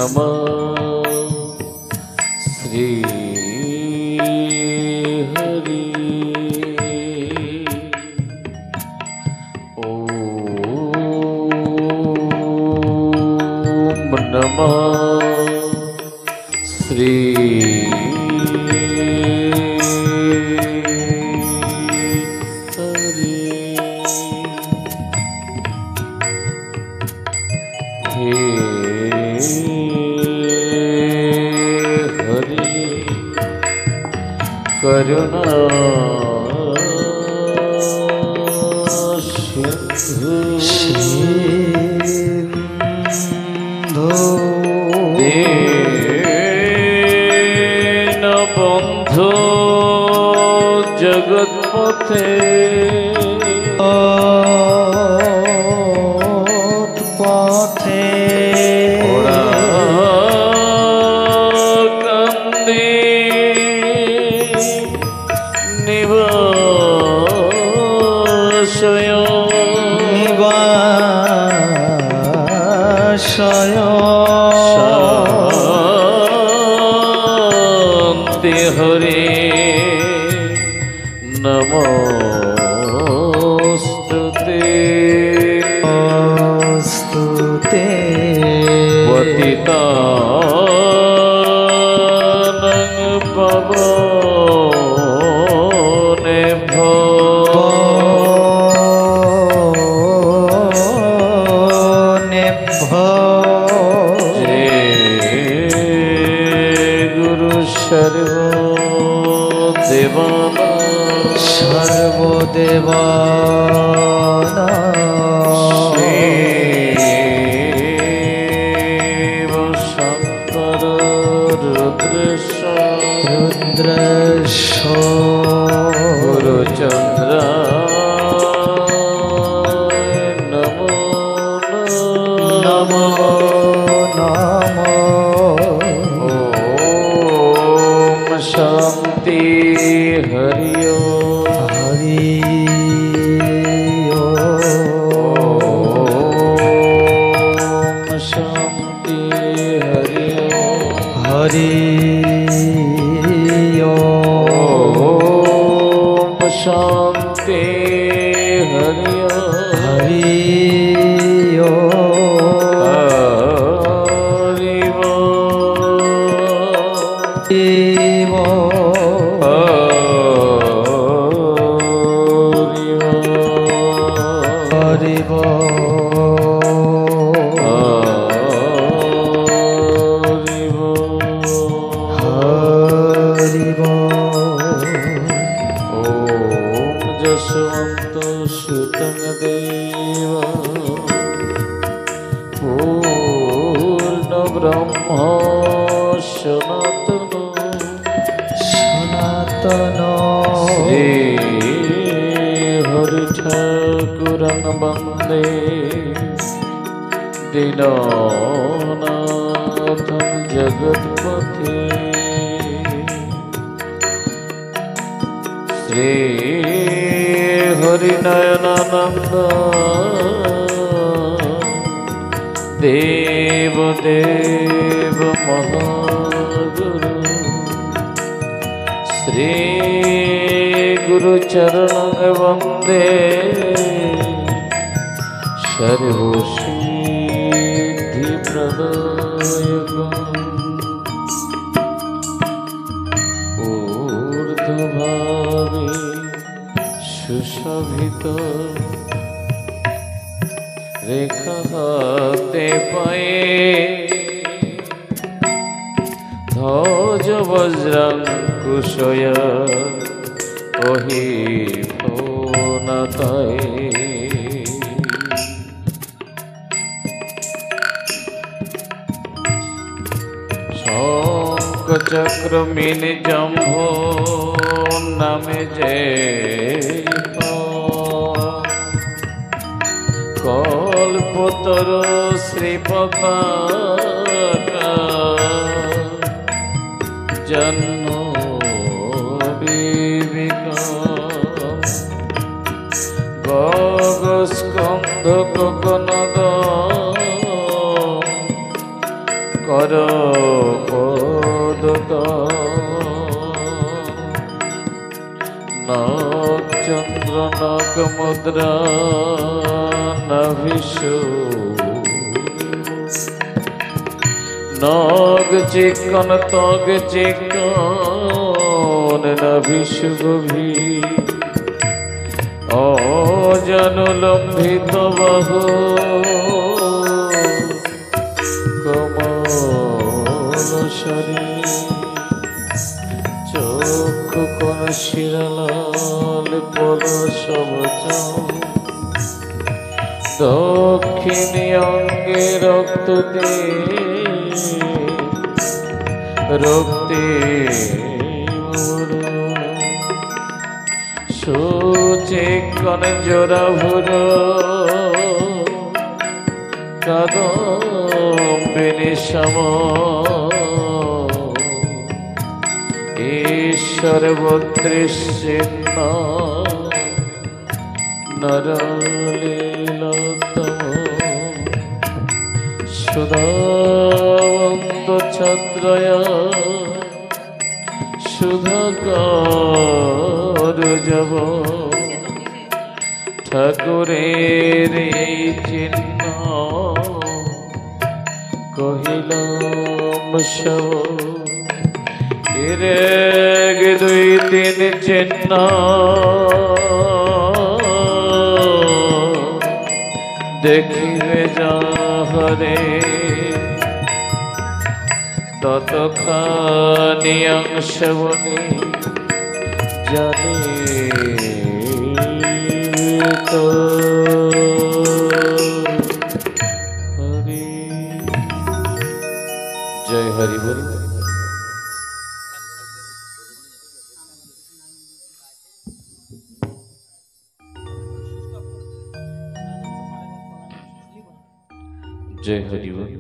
नमः श्री हरि ओम नमः श्री करुणा सिंधु दीन बंधु जगतपथे शांति हरे नमोस्तुते पतितानां पावनेभ्यो सर्वदेवाना शिव शंकर रुद्रेश गुरुचंद्र नमो नमो नमो ओम शांति हरि शांति हरि हरि वंदे दीननाथं जगत्पते श्री हरिनयनानंद देवदेव महागुरु श्री गुरुचरणं वंदे सर्वसिद्धिप्रदायकम् ऊर्ध्वभावे सुशोभित रेखाते पाये ध्वज वज्रांकुशय ओहि भुवनताये चक्र मिल जम्भो नामे जय कल्पतर श्रीपताका जन्म विवेका गग स्कंध कनद কর পদত নাগ চন্দ্র নাগ মুদ্রা নাভিষু নাগ চিকন তগ চিকন নাভিষু গভীর অজানুলম্বিত বাহু কমল শরীর চক্ষু কোন শিরালাল পরশব দক্ষিণী অঙ্গে রক্ত দে রক্তে সুচিকন জোড়া ভুর কাদম্বিনী সম ঈশ্বর বত্রিশিন্ন নরলীলতম সুধাবন্ত ছত্রয়া সুধাকর যাব ঠাকুরের এই চিহ্ন কহিলাম সব এক দুই তিন চিহ্ন দেখিবে যাহরে ততখানি অংশবনি জানি তো হরি জয় হরি বল। জয় হরি বল।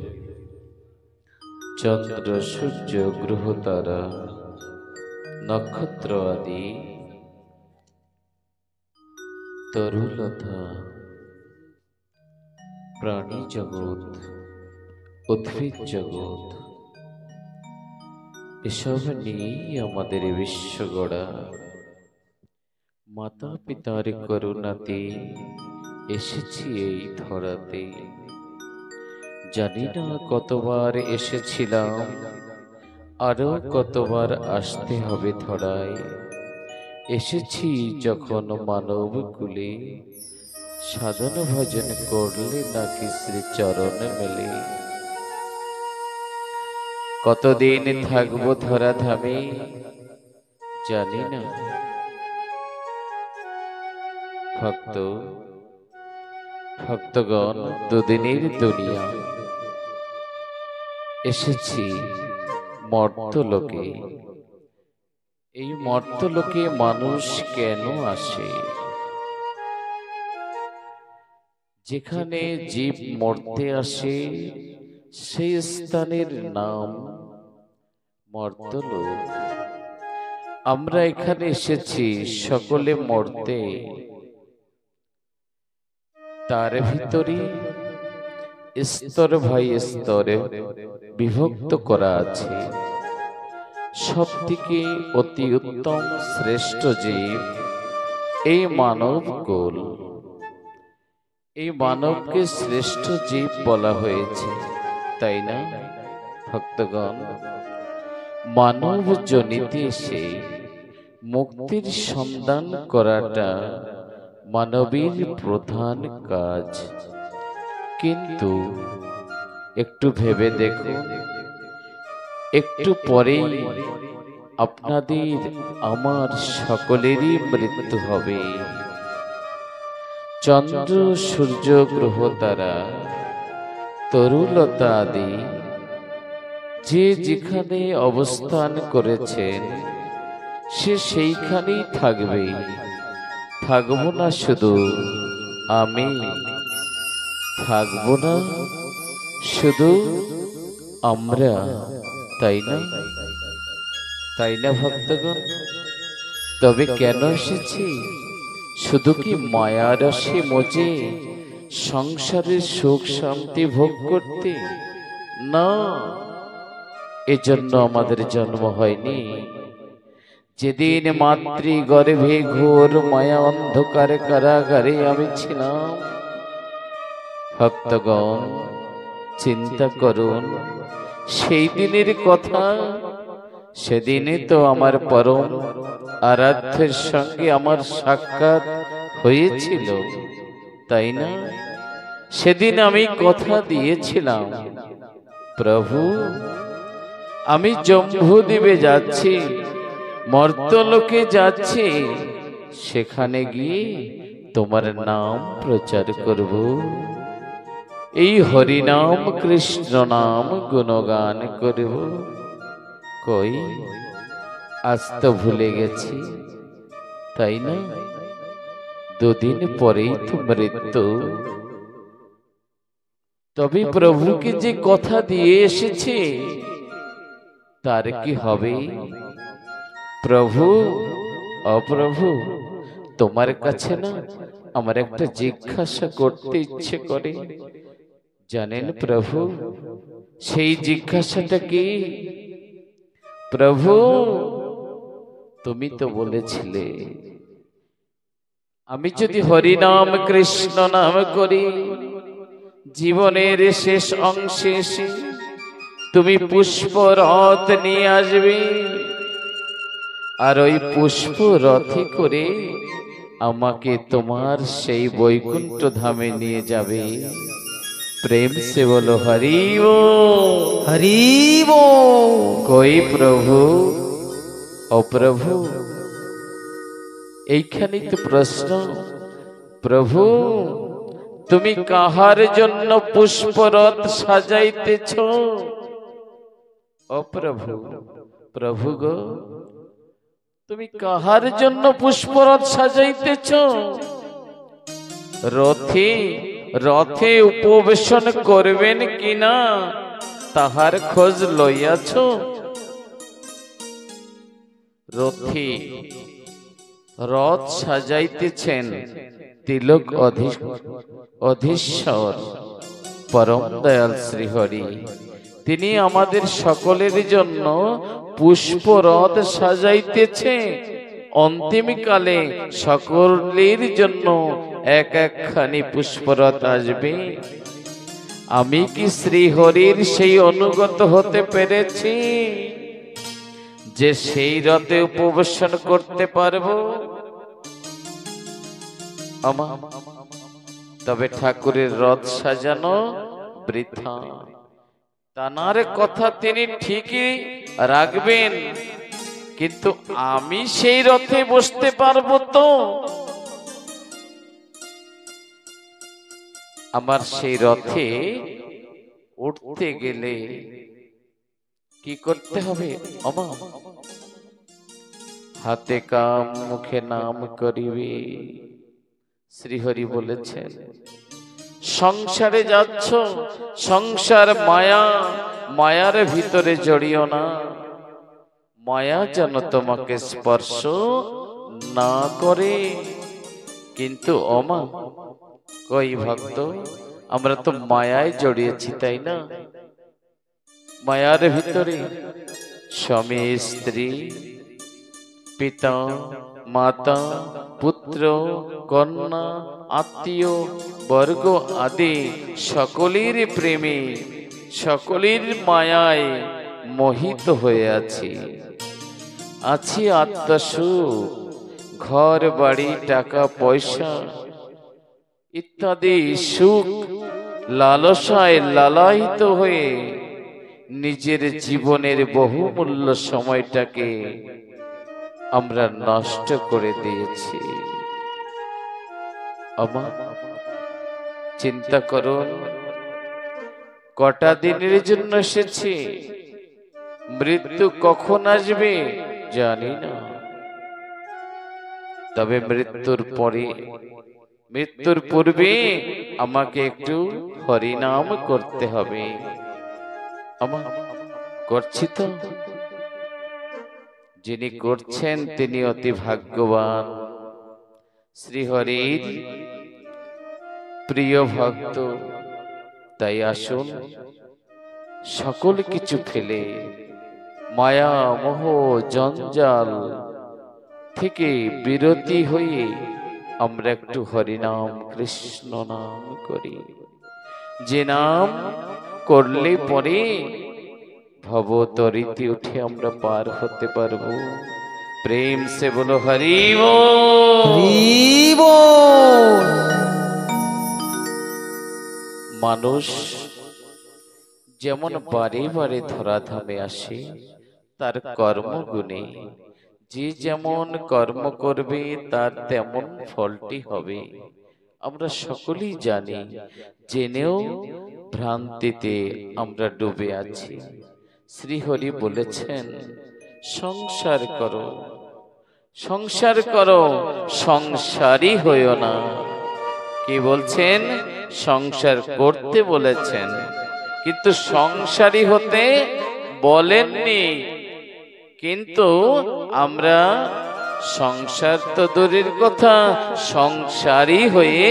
চন্দ্র সূর্য গ্রহ তারা নক্ষত্র আদি তরুলতা প্রাণী জগৎ উদ্ভিদ জগৎ এসব নিয়েই আমাদের বিশ্ব গড়া। মাতা পিতার করুণাতে এসেছি এই ধরাতে। জানি না কতবার এসেছিলাম, আরো কতবার আসতে হবে ধরায়। এসেছি যখন মানব কুলে, সাধন ভজন করলে নাকি শ্রী চরণ মেলে। কতদিন থাকবো ধরা ধামে জানি না। ভক্তগণ দুদিনের দুনিয়া, এসেছি মর্তলোকে। এই মর্তলোকে মানুষ কেন আসে? যেখানে জীব মরতে আসে সেই স্থানের নাম মর্তলোক। আমরা এখানে এসেছি সকলে মরতে, তার ভিতরে স্তর ভাই স্তরে বিভক্ত করা আছে। সবথেকে অতি উত্তম শ্রেষ্ঠ জীব এই মানব কুল। এই মানবকে শ্রেষ্ঠ জীব বলা হয়েছে, তাই না ভক্তগণ? মানব জনিতে এসে মুক্তির সন্ধান করাটা মানবীর প্রধান কাজ। কিন্তু একটু ভেবে দেখুন, একটু পরেই আপনাদের আমার সকলেরই মৃত্যু হবে। চন্দ্র সূর্য গ্রহ তারা তরুলতা আদি যে যেখানে অবস্থান করেছেন সে সেইখানেই থাকবে। থাকবো না শুধু আমি, থাকবো না শুধু আমরা, তাই না? তাই না ভক্তগণ? তবে কেন এসেছি? শুধু কি মায়ারসে মজে সংসারের সুখ শান্তি ভোগ করতে? না, এজন্য আমাদের জন্ম হয়নি। যেদিন মাতৃ গর্ভে ঘোর মায়া অন্ধকারে কারাগারে আমি ছিলাম, ভক্তগণ চিন্তা করুন সেই দিনের কথা। সেদিনে তো আমার পরম আরাধ্যের সঙ্গে আমার সাক্ষাৎ হয়েছিল, তাই না? সেদিন আমি কথা দিয়েছিলাম, প্রভু আমি জম্বুদ্বীপে যাচ্ছি, মর্ত্যলোকে যাচ্ছি, সেখানে গিয়ে তোমার নাম প্রচার করব, এই হরিনাম কৃষ্ণ নাম গুণগান করব। কই আজ তো ভুলে গেছি, তাই না? দুদিন পরেই তো মৃত্যু। তবে প্রভুকে যে কথা দিয়ে এসেছে তার কি হবে? প্রভু, অপ্রভু, তোমার কাছে না আমার একটা জিজ্ঞাসা করতে ইচ্ছে করে, জানেন প্রভু? সেই জিজ্ঞাসাটা কি? প্রভু, তুমি তো বলেছিলে আমি যদি হরিনাম কৃষ্ণ নাম করি, জীবনের শেষ অংশে এসে তুমি পুষ্প রথ নিয়ে আসবে, আর ওই পুষ্প রথে করে আমাকে তোমার সেই বৈকুণ্ঠ ধামে নিয়ে যাবে। প্রেম সে বলো হরি बोल, हरि बोल। কই প্রভু, ও প্রভু? এইখানেই তো প্রশ্ন। প্রভু, তুমি কাহার জন্য পুষ্পরথ সাজাইতেছ? ও প্রভু, প্রভু গো, তুমি কাহার জন্য পুষ্পরথ সাজাইতেছ? রথে রথে উপবেশন করবেন কিনা তাহার খোঁজ লইয়াছ? রথে রথ সাজাইতেছেন তিলক অধীশ্বর পরম দয়াল শ্রীহরি। তিনি আমাদের সকলের জন্য পুষ্প রথ সাজাইতেছে। অন্তিমকালে সকলের জন্য এক একখানি পুষ্পরথ আসবে। আমি কি শ্রীহরির সেই অনুগত হতে পেরেছি যে সেই রথে উপবেশন করতে পারবো? তবে ঠাকুরের রথ সাজানো বৃথা। তানার কথা তিনি ঠিকই রাখবেন, কিন্তু আমি সেই রথে বসতে পারবো তো? আমার সেই রথে উঠতে গেলে কি করতে হবে? হাতে কাম মুখে নাম করিবে। শ্রীহরি বলেছেন, সংসারে যাচ্ছ, সংসার মায়া, মায়ার ভিতরে জড়িও না, মায়া যেন তোমাকে স্পর্শ না করে। কিন্তু অমা, কই ভক্ত, আমরা তো মায়ায় জড়িয়েছি, তাই না? মায়ার ভিতরে স্বামী স্ত্রী, পিতা মাতা, পুত্র কন্যা, আত্মীয় বর্গ আদি সকলের প্রেমে, সকলের মায়ায় মোহিত হয়ে আছি। আছি আত্মসুখ, ঘর বাড়ি টাকা পয়সা ইত্যাদি সুখ লালসায় লালায়িত হয়ে নিজের জীবনের বহুমূল্য সময়টাকে আমরা নষ্ট করে দিয়েছি। আমার চিন্তা করুন, কটা দিনের জন্য এসেছি, মৃত্যু কখন আসবে জানি না। তবে মৃত্যুর পরে, মৃত্যুর পূর্বে আমাকে একটু হরিনাম করতে হবে। আমার করছি তো? যিনি করছেন তিনি অতি ভাগ্যবান, শ্রীহরির প্রিয় ভক্ত। তাই আসুন সকল কিছু ফেলে মায়া মোহ জঞ্জাল থেকে বিরতি হয়ে আমরা একটু হরিনাম কৃষ্ণ নাম করি। যে নাম করলে পরে ভবতরিতে উঠে আমরা পার হতে পারবো। প্রেম সে বলো হরি বল। হরি বল। মানুষ যেমন বারে বারে ধরাধামে আসে তার কর্মগুণে, যে যেমন কর্ম করবে তার তেমন ফলটি হবে। আমরা সকলেই জানি, জেনেও ভ্রান্তিতে আমরা ডুবে আছি। শ্রীহরি বলেছেন সংসার করো, সংসার করো, সংসারী হইও না। কি বলছেন? সংসার করতে বলেছেন, কিন্তু সংসারী হতে বলেননি। কিন্তু আমরা সংসার তো দূরের কথা, সংসারী হয়ে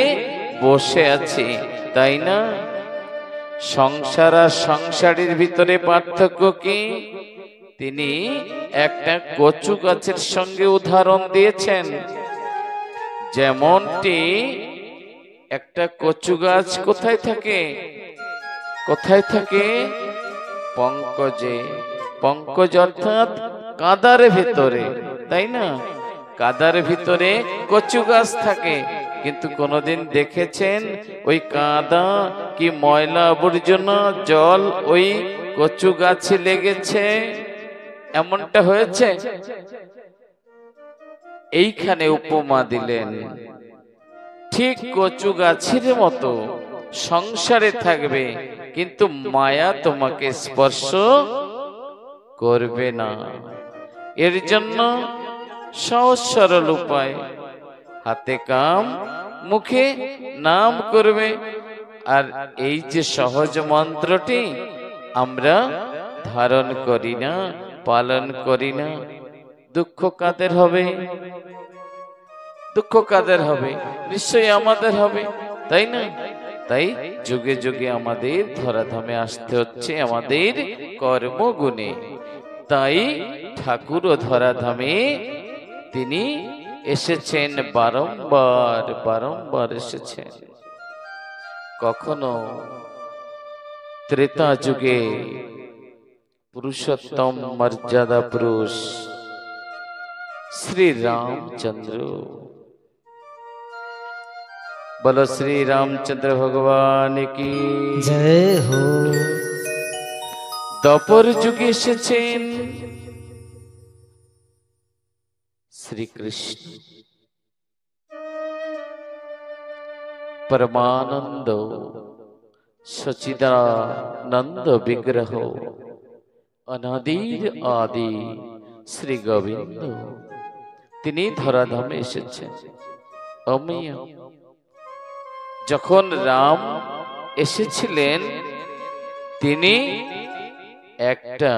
বসে আছি, তাই না? সংসার আর সংসারের ভিতরে পার্থক্য কি? তিনি একটা কচু গাছের সঙ্গে উদাহরণ দিয়েছেন। যেমনটি একটা কচু গাছ কোথায় থাকে? কোথায় থাকে? পঙ্কজে। পঙ্কজ অর্থাৎ কাদার ভিতরে, তাই না? কাদার ভিতরে কচু গাছ থাকে, কিন্তু কোনদিন দেখেছেন ওই কাদা কি ময়লা আবর্জনা জল ওই কচু গাছে লেগেছে? এমনটা হয়েছে? এইখানে উপমা দিলেন, ঠিক কচু গাছের মতো সংসারে থাকবে, কিন্তু মায়া তোমাকে স্পর্শ করবে না। এর জন্য সহজ সরল উপায়, হাতে কাম মুখে নাম করবে। আর এই যে সহজ মন্ত্রটি আমরা ধারণ করি না, পালন করি না, দুঃখ কাদের হবে? দুঃখ কাদের হবে? নিশ্চয়ই আমাদের হবে, তাই না? তাই যুগে যুগে আমাদের ধরাধামে আসতে হচ্ছে আমাদের কর্মগুণে। তাই ঠাকুর ও ধরাধামে তিনি এসেছেন, বারংবার বারংবার এসেছেন। কখনো ত্রেতা যুগে পুরুষোত্তম মর্যাদা পুরুষ শ্রী রামচন্দ্র, বলো শ্রী রামচন্দ্র ভগবান কি জয় হো। দ্বাপর যুগে এসেছেন শ্রীকৃষ্ণ, পরমানন্দ সচিদানন্দ বিগ্রহ, অনাদির আদি শ্রী গোবিন্দ, তিনি ধরাধামে এসেছেন। অমেয় যখন রাম এসেছিলেন, তিনি একটা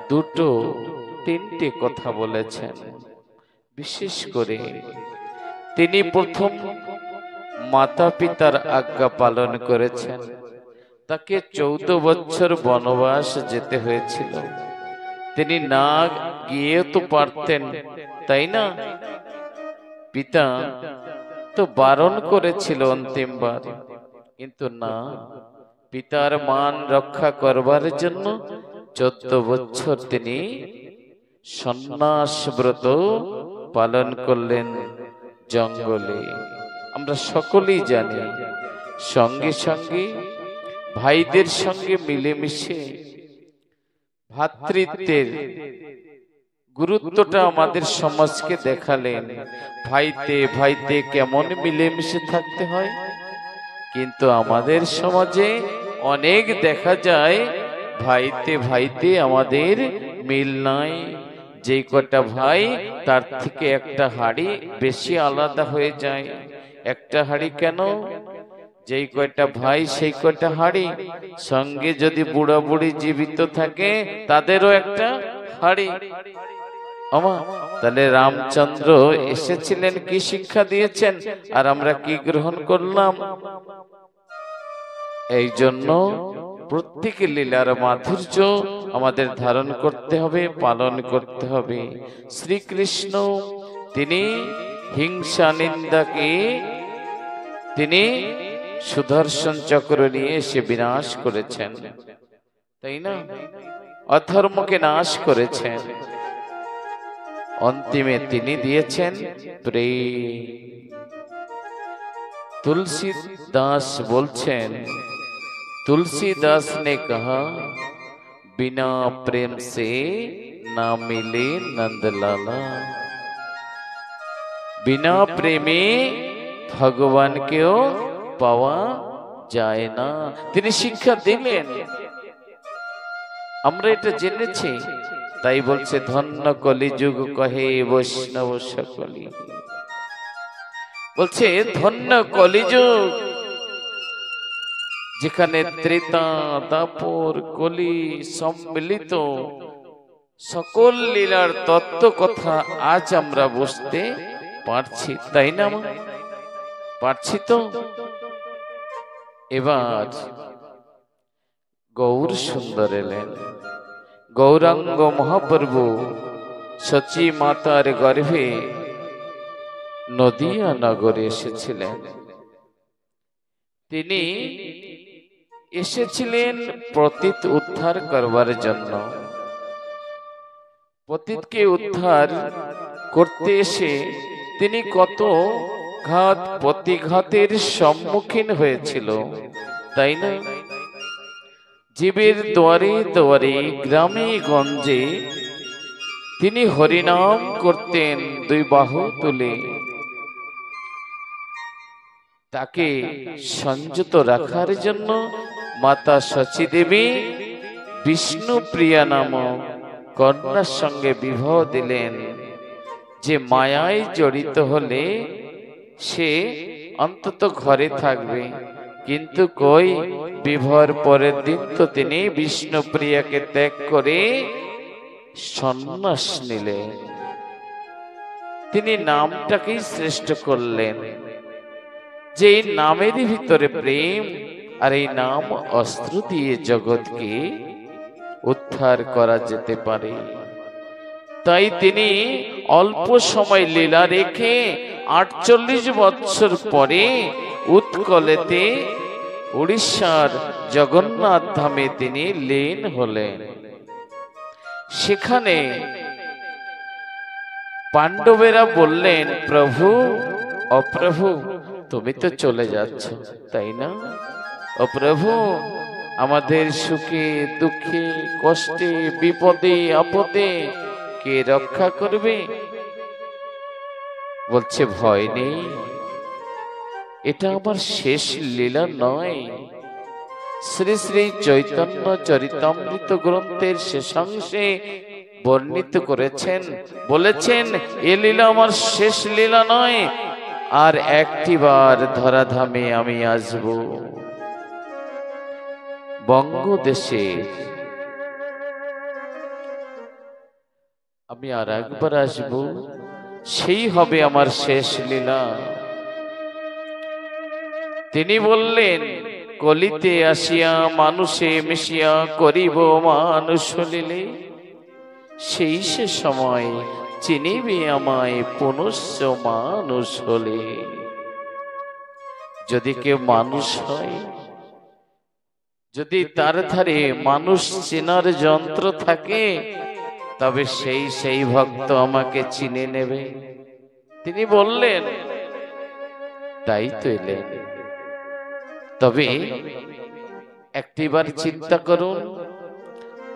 দুটো তিনটে কথা বলেছেন। বিশেষ করে তিনি প্রথম মাতা পিতার আজ্ঞা পালন করেছেন। তাকে 14 বছর বনবাস যেতে হয়েছিল। তিনি না গিয়ে তো পারতেন, তাই না? পিতা তো বারণ করেছিল অন্তিমবার, কিন্তু না, পিতার মান রক্ষা করবার জন্য 14 বছর তিনি সন্ন্যাস ব্রত পালন করলেন জঙ্গলে। আমরা সকলেই জানি, সঙ্গে সঙ্গে ভাইদের সঙ্গে মিলেমিশে ভ্রাতৃত্বের গুরুত্বটা আমাদের সমাজকে দেখালেন। ভাইতে ভাইতে কেমন মিলেমিশে থাকতে হয়। কিন্তু আমাদের সমাজে অনেক দেখা যায় ভাইতে ভাইতে আমাদের মিল নাই। যে কটা ভাই তার থেকে একটা হাড়ি বেশি আলাদা হয়ে যায়। একটা হাড়ি কেন? যেই কয়টা ভাই সেই কয়টা হাড়ি। সঙ্গে যদি বুড়া বুড়ি জীবিত থাকে তাদেরও একটা হাড়ি। তাহলে রামচন্দ্র এসেছিলেন, কি শিক্ষা দিয়েছেন আর আমরা কি গ্রহণ করলাম? এই জন্য প্রত্যেক লীলার মাধুর্য আমাদের ধারণ করতে হবে, পালন করতে হবে। শ্রীকৃষ্ণ তিনি হিংসা নিন্দাকে তিনি সুদর্শন চক্র নিয়ে এসে বিনাশ করেছেন, তাই না? অধর্মকে নাশ করেছেন, অন্তিমে তিনি দিয়েছেন প্রেম। तुलसीदास बोलছেন, तुलसीदास ने कहा बिना प्रेम से ना मिले नंदलाला। बिना प्रेमे भगवान केও পাওয়া যায় না। তিনি শিক্ষা দিলেন, আমরা এটা জেনেছি, তাই বলছে ধন্য কলিযুগ কহে বৈষ্ণব সকলি। বলছে ধন্য কলিযুগ, যেখানে ত্রেতা দাপর কলি সম্মিলিত সকল লীলার তত্ত্ব কথা আজ আমরা বুঝতে পারছি, তাই না? পারছি তো। এবার গৌর সুন্দর এলেন, গৌরাঙ্গ মহাপ্রভু সচী মাতার গর্ভে নদিয়া নগরে এসেছিলেন। তিনি এসেছিলেন পতিত উদ্ধার করবার জন্য। পতিতকে উদ্ধার করতে এসে তিনি কত ঘাত প্রতিঘাতের সম্মুখীন হয়েছিল, তাই না? জীবের দুয়ারে দুয়ারে গ্রামে গঞ্জে তিনি হরিনাম করতেন দুই বাহু তুলে। তাকে সংযত রাখার জন্য মাতা শচী দেবী বিষ্ণুপ্রিয়া নামক কন্যার সঙ্গে বিবাহ দিলেন, যে মায়ায় জড়িত হলে সে অন্তত ঘরে থাকবে। কিন্তু কই, বিবাহের পরের দিন তো তিনি বিষ্ণুপ্রিয়াকে ত্যাগ করে সন্ন্যাস নিলেন। তিনি নামটাকেই শ্রেষ্ঠ করলেন, যে এই নামেরই ভিতরে প্রেম, আর এই নাম অস্ত্র দিয়ে জগৎকে উদ্ধার করা যেতে পারে। তাই তিনি অল্প সময় লীলা রেখে 48 বৎসর পরে উৎকলেতে উড়িষ্যার জগন্নাথ ধামে তিনি লীন হলেন। সেখানে পাণ্ডবেরা বললেন, প্রভু ও প্রভু তুমি তো চলে যাচ্ছ, তাই না? ও প্রভু, আমাদের সুখে দুঃখে কষ্টে বিপদে আপদে কে রক্ষা করবে? বলছে ভয় নেই, এটা আমার শেষ লীলা নয়। শ্রী শ্রী চৈতন্য চরিতামৃত গ্রন্থের শেষাংশে বর্ণিত করেছেন, বলেছেন এ লীলা আমার শেষ লীলা নয়, আর একটিবার ধরাধামে আমি আসব। বঙ্গদেশে আমি আর একবার আসব, সেই হবে আমার শেষ লীলা। তিনি বললেন, কলিতে আসিয়া মানুষে মিশিয়া করিব মানুষ হলিলে, সেই সে সময় চিনিবে আমায় পুনশ্চ মানুষ হলে। যদি কেউ মানুষ হয়, যদি তার ধারে মানুষ চেনার যন্ত্র থাকে, তবে সেই ভক্ত আমাকে চিনে নেবে। তিনি বললেন, তাই তো এলেন। তবে একটিবার চিন্তা করুন,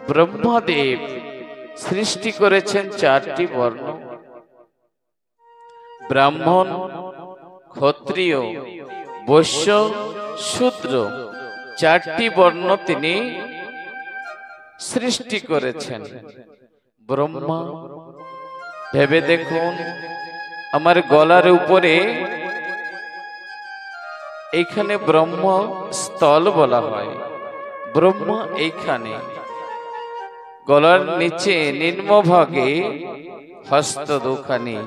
ব্রহ্মদেব সৃষ্টি করেছেন 4টি বর্ণ, ব্রাহ্মণ, ক্ষত্রিয়, বৈশ্য, শূদ্র, 4টি বর্ণ তিনি সৃষ্টি করেছেন। ব্রহ্মা, ভেবে দেখুন, আমার গলার উপরে এইখানে ব্রহ্ম স্থল বলা হয়, ব্রহ্মা এইখানে, গলার নিচে নিম্নভাগে হস্ত দুখানি।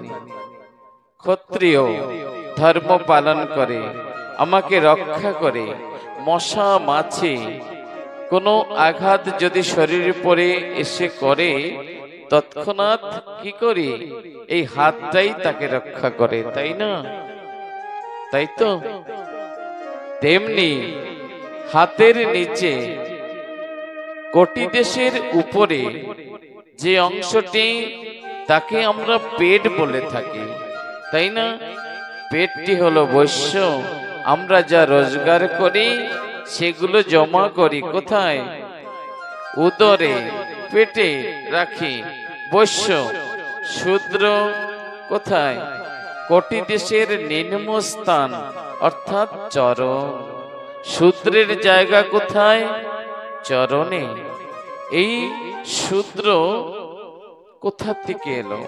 ক্ষত্রিয়, ধর্ম পালন করে, আমাকে রক্ষা করে, মশা মাছি কোনো আঘাত যদি শরীরে পড়ে এসে করে, তৎক্ষণাৎ কি করি, এই হাতটাই তাকে রক্ষা করে, তাই না? তাই তো তেমনি হাতের নিচে কোটি দেশের উপরে যে অংশটি, তাকে আমরা পেট বলে থাকি, তাই না? পেটটি হলো বৈশ্য। আমরা যা রোজগার করি সেগুলো জমা করি কোথায়? উদরে, পেটে রাখি। বৈশ্য শূদ্র কোথায়? কোটি দেশের নিম্ন স্থান অর্থাৎ চরণ। শূদ্রের জায়গা কোথায়? চরণে। এই শূদ্র কোথা থেকে এলো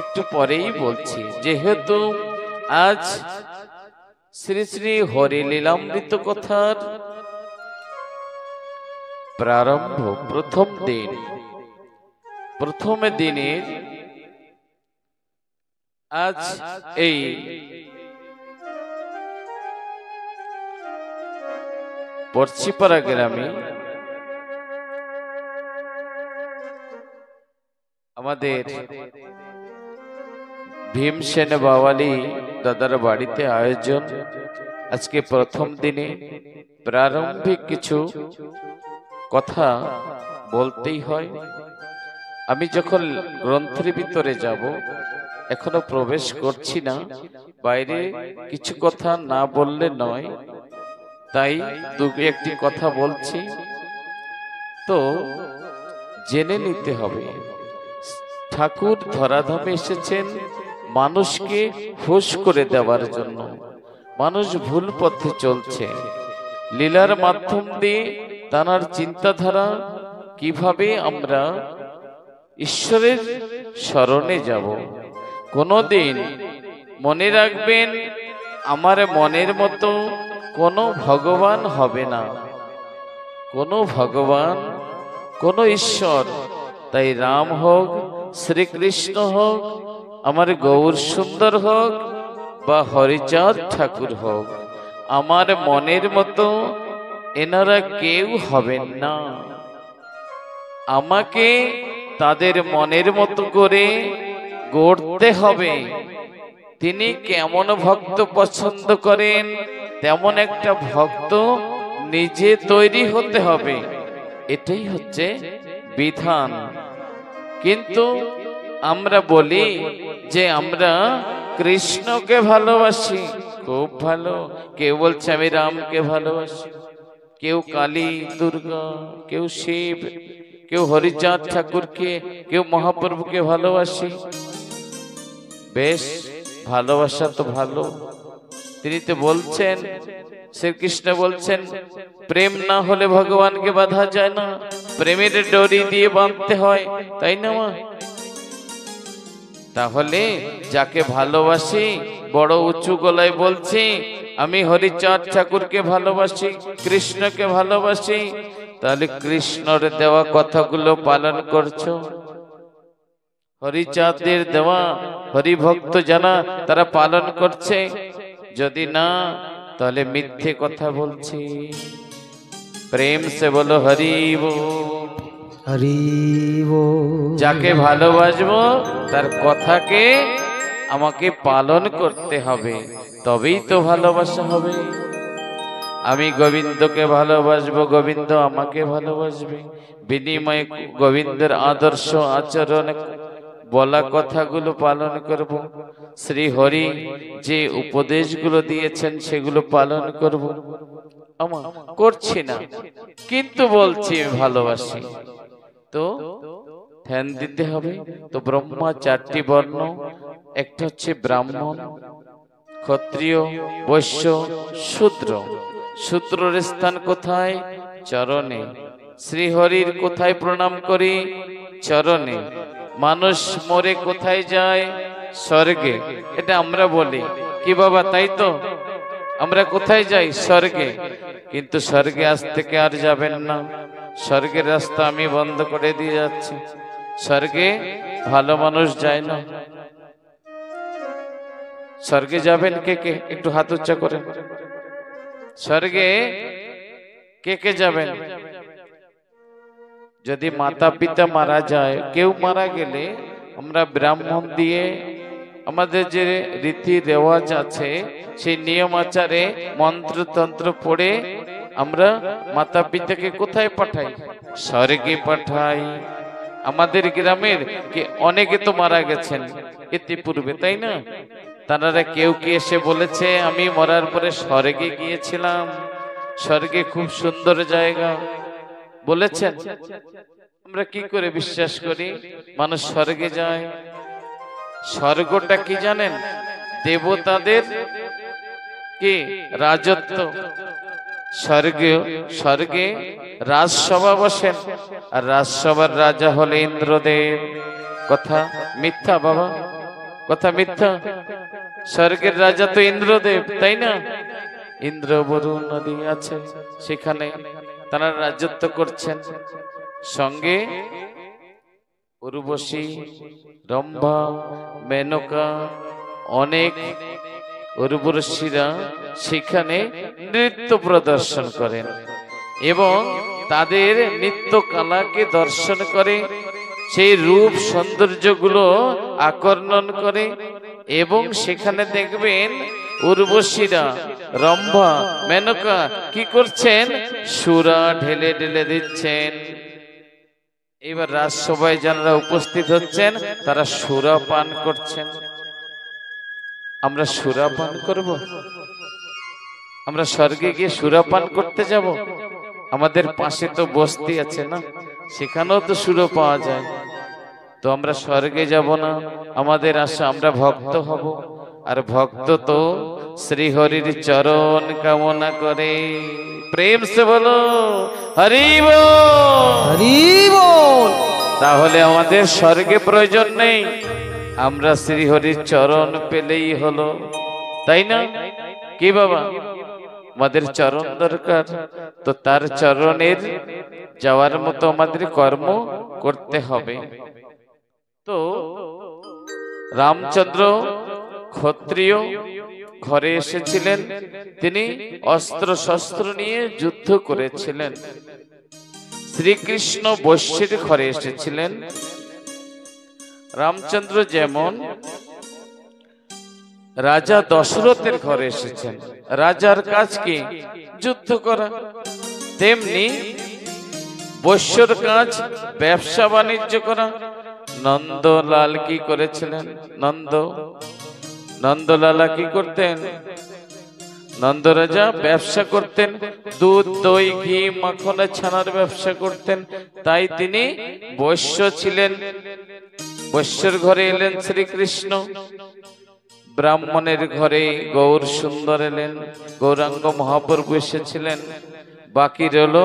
একটু পরেই বলছি। যেহেতু আজ শ্রী শ্রী হরি লীলামৃত কথার প্রারম্ভ, প্রথম দিন, প্রথম দিনের আজ এই পরছিপাড়া গ্রামে আমাদের ভীমসেন বাওয়ালি দাদার বাড়িতে আয়োজন। আজকে প্রথম দিনে প্রারম্ভিক কিছু কথা বলতেই হয়। আমি যখন গ্রন্থের ভিতরে যাব, এখনো প্রবেশ করছি না, বাইরে কিছু কথা না বললে নয়, তাই দু একটি কথা বলছি। তো জেনে নিতে হবে, ঠাকুর ধরাধামে এসেছেন মানুষকে হুঁশ করে দেওয়ার জন্য। মানুষ ভুল পথে চলছে, লীলার মাধ্যম দিয়ে তার চিন্তাধারা কিভাবে আমরা ঈশ্বরের শরণে যাব। কোনদিন মনে রাখবেন, আমার মনের মতো কোনো ভগবান হবে না, কোনো ভগবান, কোনো ঈশ্বর, তাই রাম হোক, শ্রীকৃষ্ণ হোক, আমার গৌর সুন্দর হোক বা হরিচাঁদ ঠাকুর হোক, আমার মনের মতো এনারা কেউ হবেন না। আমাকে তাদের মনের মতো করে গড়তে হবে। তিনি কেমন ভক্ত পছন্দ করেন, তেমন একটা ভক্ত নিজে তৈরি হতে হবে। এটাই হচ্ছে বিধান। কিন্তু আমরা বলি যে আমরা কৃষ্ণকে ভালোবাসি, খুব ভালো। কেউ বলছে আমি রামকে ভালোবাসি, কেউ কালী দুর্গা, কেউ শিব, কেউ হরিচাঁদ ঠাকুরকে, কেউ মহাপ্রভুকে ভালোবাসি। বেশ, ভালোবাসা তো ভালো। তিনি তো বলছেন, শ্রীকৃষ্ণ বলছেন, প্রেম না হলে ভগবানকে বাঁধা যায় না, প্রেমের ডরি দিয়ে বাঁধতে হয়, তাই না মা? তাহলে যাকে ভালোবাসি, বড় উঁচু গলায় বলছি আমি হরিচাঁদ ঠাকুরকে ভালোবাসি, কৃষ্ণকে ভালোবাসি, তাহলে কৃষ্ণর দেওয়া কথাগুলো পালন করছো? হরিচাঁদের দেওয়া হরিভক্ত জানা তারা পালন করছে? যদি না, তাহলে মিথ্যে কথা বলছি। প্রেম সে বলো হরি বল। হরি বল। যাকে ভালোবাসবো তার কথাকে আমাকে পালন করতে হবে, তবেই তো ভালোবাসা হবে। আমি গোবিন্দকে ভালোবাসবো, গোবিন্দ আমাকে ভালোবাসবে। বিনিময়ে গোবিন্দের আদর্শ আচরণ বলা কথাগুলো পালন করব। শ্রী হরি যে উপদেশগুলো দিয়েছেন সেগুলো পালন করব। আমার করছি না, কিন্তু বলছি ভালোবাসি, তো ধ্যান দিতে হবে। তো ব্রহ্মা চারটি বর্ণ, একটা হচ্ছে ব্রাহ্মণ, ক্ষত্রিয়, বৈশ্য, শূদ্র। শূদ্রের স্থান কোথায়? চরণে। শ্রীহরির কোথায় প্রণাম করি? চরণে। মানুষ মরে কোথায় যায়? স্বর্গে। এটা আমরা বলি কি বাবা, তাই তো? আমরা কোথায় যাই? স্বর্গে। কিন্তু স্বর্গে আজ থেকে আর যাবেন না, স্বর্গের রাস্তা আমি বন্ধ করে দিয়ে যাচ্ছি। স্বর্গে ভালো মানুষ যায় না। স্বর্গে যাবেন কে কে? একটু হাত উচ্চ করেন। স্বর্গে কে কে যাবেন? যদি মাতা পিতা মারা যায়, কেউ মারা গেলে আমরা ব্রাহ্মণ দিয়ে আমাদের যে রীতি রেওয়াজ আছে সেই নিয়ম আচারে মন্ত্রতন্ত্র পড়ে আমরা মাতা পিতাকে কোথায় পাঠাই? স্বর্গে পাঠাই। আমাদের গ্রামের অনেকে তো মারা গেছেন ইতিপূর্বে, তাই না? তারা কেউ কি এসে বলেছে আমি মরার পরে স্বর্গে গিয়েছিলাম, স্বর্গে খুব সুন্দর জায়গা, বলেছেন? আমরা কি করে বিশ্বাস করি মানুষ স্বর্গে যায়? স্বর্গটা কি জানেন? দেবতাদের কি রাজত্ব। স্বর্গে রাজসভা বসেন, আর রাজসভার রাজা হলে ইন্দ্রদেব। কথা মিথ্যা বাবা? কথা মিথ্যা? স্বর্গের রাজা তো ইন্দ্রদেব, তাই না? ইন্দ্র বরুণ নদী আছে, সেখানে তারা রাজত্ব করছেন। সঙ্গে উর্বশী, রম্ভা, মেনকা, অনেক উর্বশীরা সেখানে নৃত্য প্রদর্শন করেন এবং তাদের নৃত্য কলাকে দর্শন করে, সেই রূপ সৌন্দর্যগুলো আকর্ষণ করে। এবং সেখানে দেখবেন উর্বশীরা, রম্ভা, মেনকা কি করছেন? সুরা ঢেলে ঢেলে দিচ্ছেন। এবার রাজসভায় যারা উপস্থিত হচ্ছেন তারা সুরা পান করছেন। আমরা সুরা পান করব? আমরা স্বর্গে গিয়ে সুরা পান করতে যাব? আমাদের পাশে তো বস্তি আছে না, সেখানেও তো সুরা পাওয়া যায়। তো আমরা স্বর্গে যাব না, আমাদের আশা আমরা ভক্ত হব। আর ভক্ত তো শ্রী হরির চরণ কামনা করে। প্রেম সে বলো হরি বল, হরি বল। তাহলে আমাদের স্বর্গে প্রয়োজন নেই, আমরা শ্রী হরির চরণ পেলেই হলো, তাই না? কি বাবা, আমাদের চরণ দরকার, তো তার চরণের যাওয়ার মতো আমাদের কর্ম করতে হবে। তো রামচন্দ্র ক্ষত্রিয় ঘরে এসেছিলেন, তিনি অস্ত্র শস্ত্র নিয়ে যুদ্ধ করেছিলেন। শ্রীকৃষ্ণ বৈশ্যের ঘরে এসেছিলেন। রামচন্দ্র যেমন রাজা দশরথের ঘরে এসেছেন, রাজার কাজ কি? যুদ্ধ করা। তেমনি বৈশ্যর কাজ ব্যবসা বাণিজ্য করা। নন্দলাল কি করেছিলেন? নন্দলালা কি করতেন? নন্দরাজা ব্যবসা করতেন, দুধ, দই, ঘি, মাখন, ছানার ব্যবসা করতেন। তাই তিনি বৈশ্য ছিলেন। বৈশ্যর ঘরে এলেন শ্রীকৃষ্ণ। ব্রাহ্মণের ঘরে গৌর সুন্দর এলেন, গৌরাঙ্গ মহাপ্রভু এসেছিলেন। বাকি রইল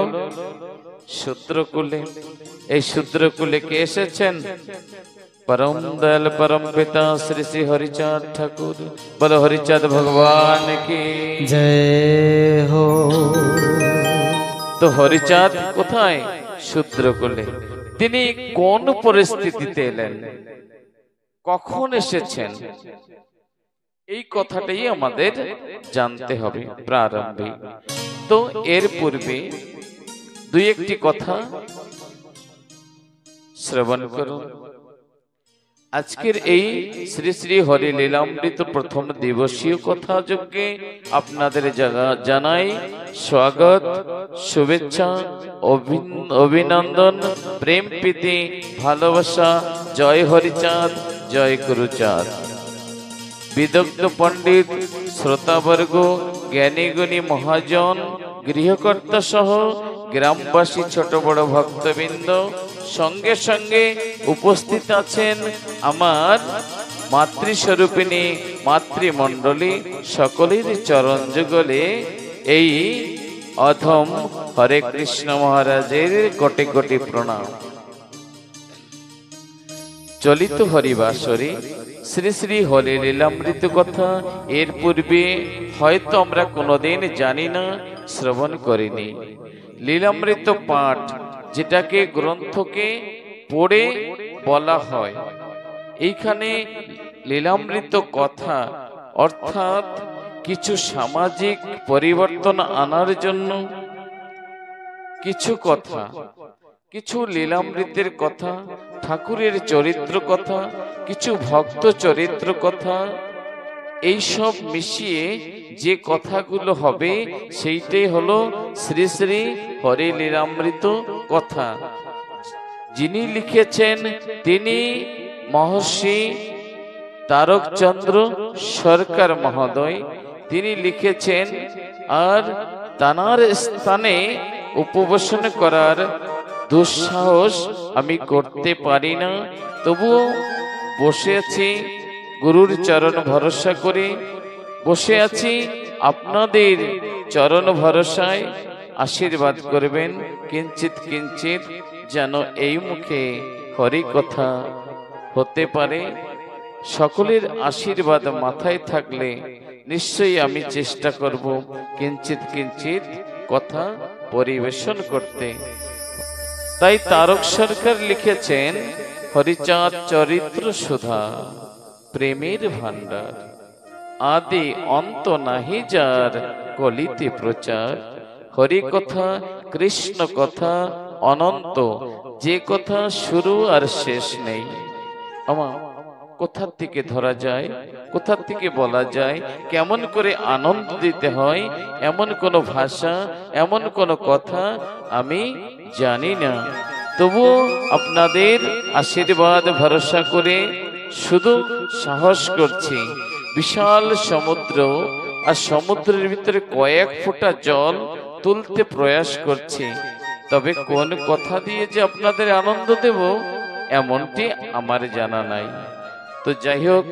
শূদ্রকুলে। এই শূদ্রকুলে কে এসেছেন? परम दयाल परम पिता श्री श्री हरिचाँद ठाकुर। बोलो हरिचाँद भगवान की जय हो। तो हरिचाँद কোথায়? শূদ্রকুলে। তিনি কোন পরিস্থিতিতে এলেন, কখন এসেছেন, এই কথাটাই আমাদের জানতে হবে প্রারম্ভে। তো এর পূর্বে দুই একটি কথা শ্রবণ করুন। আজকের এই শ্রী শ্রী হরি লীলামৃত প্রথম দিবসীয় কথা যজ্ঞে আপনাদের জানাই স্বাগত, শুভেচ্ছা, অভিনন্দন, প্রেম প্রীতি, ভালোবাসা। জয় হরিচাঁদ, জয় গুরুচাঁদ। বিদগ্ধ পণ্ডিত, শ্রোতাবর্গ, জ্ঞানীগুণী মহাজন, গৃহকর্তা সহ গ্রামবাসী, ছোট বড় ভক্তবৃন্দ, সঙ্গে সঙ্গে উপস্থিত আছেন আমার মাতৃস্বরূপিণী মাতৃমণ্ডলী, সকলের চরণ যুগলে এই অধম হরে কৃষ্ণ মহারাজের কোটি কোটি প্রণাম। চলিত হরিবাসরে শ্রী শ্রী হরি লীলামৃত কথা এর পূর্বে হয়তো আমরা কোনোদিন জানি না, শ্রবণ করিনি। লীলামৃত পাঠ, যেটাকে গ্রন্থকে পড়ে বলা হয়, এইখানে লীলামৃত কথা অর্থাৎ কিছু সামাজিক পরিবর্তন আনার জন্য কিছু কথা কিছু লীলামৃতের কথা, ঠাকুরের চরিত্র কথা, কিছু ভক্ত চরিত্র কথা, এই সব মিশিয়ে যে কথাগুলো হবে সেইটাই হলো শ্রী শ্রী হরি লীলামৃত কথা। যিনি লিখেছেন তিনি মহর্ষি তারকচন্দ্র সরকার মহোদয়, তিনি লিখেছেন। আর তানার স্থানে উপবেশন করার দুঃসাহস আমি করতে পারি না, তবুও বসে আছি গুরুর চরণ ভরসা করে, বসে আছি আপনাদের চরণ ভরসায়। আশীর্বাদ করবেন কিঞ্চিত কিঞ্চিত, যেন এই মুখে হরি কথা হতে পারে। সকলের আশীর্বাদ মাথায় থাকলে নিশ্চয়ই আমি চেষ্টা করব কিঞ্চিত কিঞ্চিত কথা পরিবেশন করতে। তাই তারক সরকার লিখেছেন, হরিচাঁদ চরিত্র সুধা প্রেমের ভান্ডার, আদি অন্ত নাহি যার কলিতে প্রচার। হরি কথা কৃষ্ণ কথা অনন্ত, যে কথা শুরু আর শেষ নেই। আমার কোথার থেকে ধরা যায়, কোথার থেকে বলা যায়, কেমন করে আনন্দ দিতে হয়, এমন কোন ভাষা, এমন কোন কথা আমি জানি না। তবুও আপনাদের আশীর্বাদ ভরসা করে শুধু সাহস করছি। বিশাল সমুদ্র, আর সমুদ্রের ভিতরে কয়েক ফোঁটা জল তুলতে প্রয়াস করছি। তবে কোন কথা দিয়ে যে আপনাদের আনন্দ দেব এমনটি আমার জানা নাই। তো যাই হোক,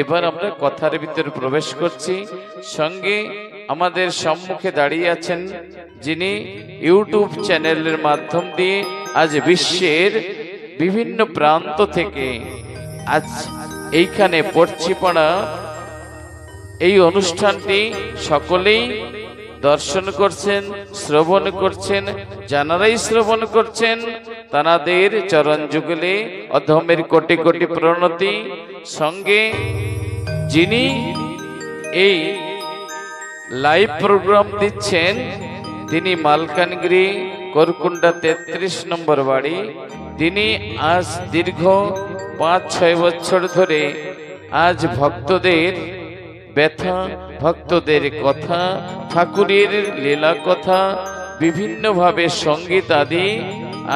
এবার আমরা কথার ভিতরে প্রবেশ করছি। সঙ্গে আমাদের সম্মুখে দাঁড়িয়ে আছেন যিনি ইউটিউব চ্যানেলের মাধ্যম দিয়ে আজ বিশ্বের বিভিন্ন প্রান্ত থেকে আজ এইখানে পড়ছিপাড়া এই অনুষ্ঠানটি সকলেই দর্শন করছেন, শ্রবণ করছেন। যারাই শ্রবণ করছেন তাদের চরণ যুগলে অধমের কোটি কোটি প্রণতি। সঙ্গে যিনি এই লাইভ প্রোগ্রাম দিচ্ছেন তিনি মালকানগিরি করকুন্ডা 33 নম্বর বাড়ি। তিনি আজ দীর্ঘ 5-6 বছর ধরে আজ ভক্তদের ব্যথা, ভক্তদের কথা, ঠাকুরের লীলা কথা, বিভিন্নভাবে সঙ্গীত আদি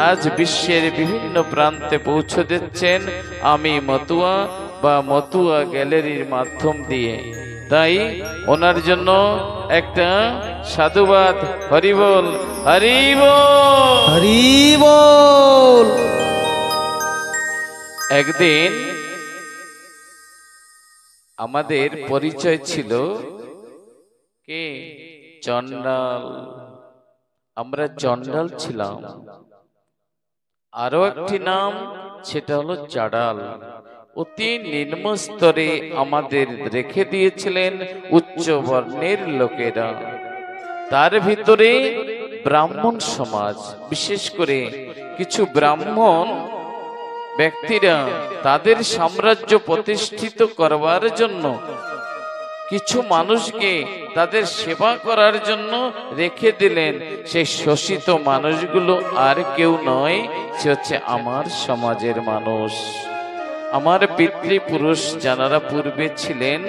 আজ বিশ্বের বিভিন্ন প্রান্তে পৌঁছে দিচ্ছেন আমি মতুয়া বা মতুয়া গ্যালারির মাধ্যম দিয়ে। তাই ওনার জন্য একটা সাধুবাদ। হরিবল, হরিবল, হরিবল। একদিন আমাদের পরিচয় ছিল কে, চন্ডাল। আমরা চন্ডাল ছিলাম। আরো একটি নাম, সেটা হলো চাড়াল। অতি নিম্ন স্তরে আমাদের রেখে দিয়েছিলেন উচ্চ বর্ণের লোকেরা। তার ভিতরে ব্রাহ্মণ সমাজ, বিশেষ করে কিছু ব্রাহ্মণ ব্যক্তিরা তাদের সাম্রাজ্য প্রতিষ্ঠিত করবার জন্য কিছু মানুষকে তাদের সেবা করার জন্য রেখে দিলেন। সেই শোষিত মানুষগুলো আর কেউ নয়, সে হচ্ছে আমার সমাজের মানুষ। আমার পিতৃপুরুষ যারা পূর্বে ছিলেন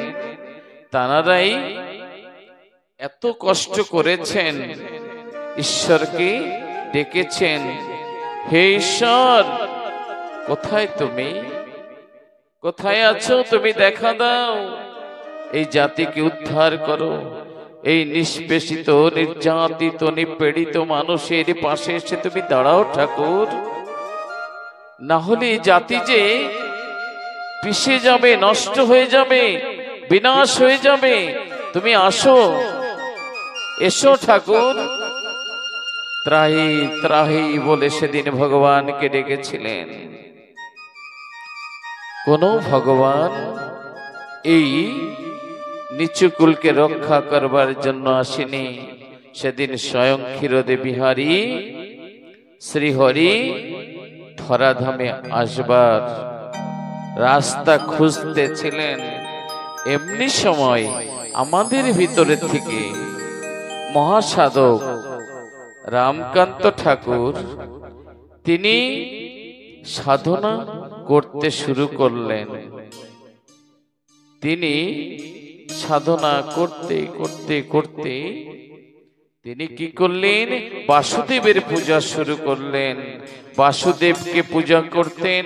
তারাই এত কষ্ট করেছেন, ঈশ্বরকে ডেকেছেন, হে ঈশ্বর কোথায় তুমি, কোথায় আছো তুমি, দেখা দাও, এই জাতিকে উদ্ধার করো। এই নিষ্পেষিত, নির্যাতিত, নিপীড়িত মানুষের পাশে এসে তুমি দাঁড়াও ঠাকুর, না হলে এই জাতি যে পিছিয়ে যাবে, নষ্ট হয়ে যাবে, বিনাশ হয়ে যাবে। তুমি আসো, এসো ঠাকুর। ত্রাহি ত্রাহি বলে সেদিন ভগবানকে ডেকেছিলেন। কোন ভগবান এই নিচুকুলকে রক্ষা করবার জন্য আসেনি। সেদিন স্বয়ং ক্ষীরদে বিহারী শ্রীহরি ধরাধামে আসবার রাস্তা খুঁজতেছিলেন। এমনি সময় আমাদের ভিতরে থেকে মহাসাধক রামকান্ত ঠাকুর তিনি সাধনা করতে শুরু করলেন। তিনি সাধনা করতে করতে করতে তিনি কি করলেন? বাসুদেবের পূজা শুরু করলেন। বাসুদেবকে পূজা করতেন।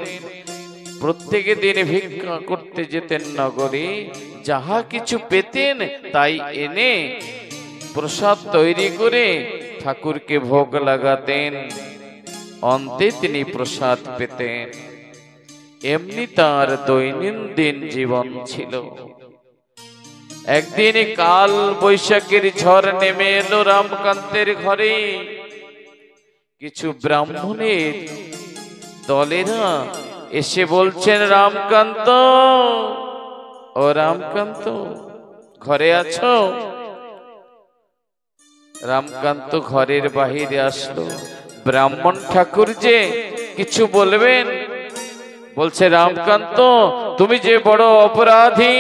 প্রত্যেক দিন ভিক্ষা করতে যেতেন নগরে, যাহা কিছু পেতেন তাই এনে প্রসাদ তৈরি করে ঠাকুরকে ভোগ লাগাতেন। অন্তে তিনি প্রসাদ পেতেন। এমনি তার দৈনন্দিন জীবন ছিল। একদিন কাল বৈশাখের ঝড় নেমে এলো রামকান্তের ঘরে। কিছু ব্রাহ্মণের দলেরা এসে বলছেন, রামকান্ত, ও রামকান্ত, ঘরে আছো? রামকান্ত ঘরের বাহিরে আসলো। ব্রাহ্মণ ঠাকুর যে কিছু বলবেন, বলছে, রামকান্ত, তুমি যে বড় অপরাধী।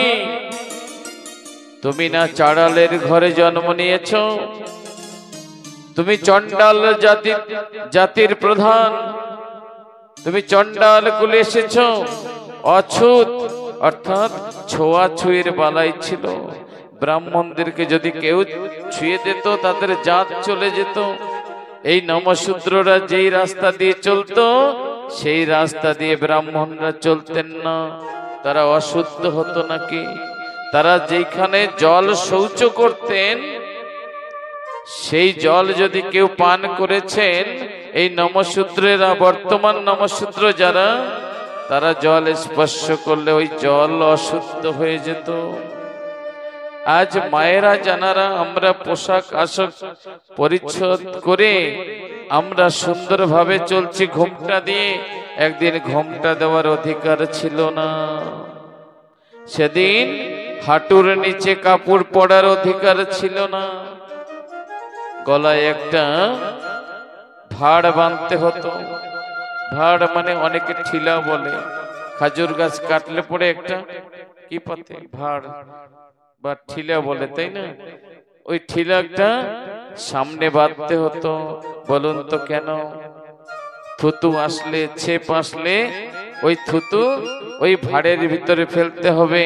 তুমি না চাড়ালের ঘরে জন্ম নিয়েছ, তুমি চণ্ডাল জাতির প্রধান, তুমি চণ্ডাল কুলে এসেছ। অছুত অর্থাৎ ছোঁয়াছুঁয়ের বালাই ছিল। ব্রাহ্মণদেরকে যদি কেউ ছুঁয়ে দিত তাদের জাত চলে যেত। এই নমশূদ্ররা যেই রাস্তা দিয়ে চলতো সেই রাস্তা দিয়ে ব্রাহ্মণরা চলতেন না। তারা অশুদ্ধ হতো নাকি? তারা যেখানে জল শৌচ করতেন সেই জল যদি কেউ পান করেছেন, এই নমশূদ্রেরা, বর্তমান নমশূদ্র যারা, তারা জল স্পর্শ করলে ওই জল অশুদ্ধ হয়ে যেত। আজ মায়েরা জানারা আমরা পোশাক আশাক পরিচ্ছদ করে আমরা সুন্দরভাবে চলছি ঘোমটা দিয়ে, একদিন ঘোমটা দেওয়ার অধিকার ছিল না। সেদিন হাঁটুর নিচে কাপড় পরার অধিকার ছিল না। গলায় একটা ভাড় বাঁধতে হতো। ভাড় মানে অনেকে ঠিলা বলে। খাজুর গাছ কাটলে পরে একটা কি পাতে, ভাড় বা ঠিলা বলে, তাই না? ওই ঠিলাটা সামনে বাঁধতে হতো। বলুন তো কেন? থুতু আসলে, ছেপ আসলে ওই থুতু ওই ভাড়ের ভিতরে ফেলতে হবে।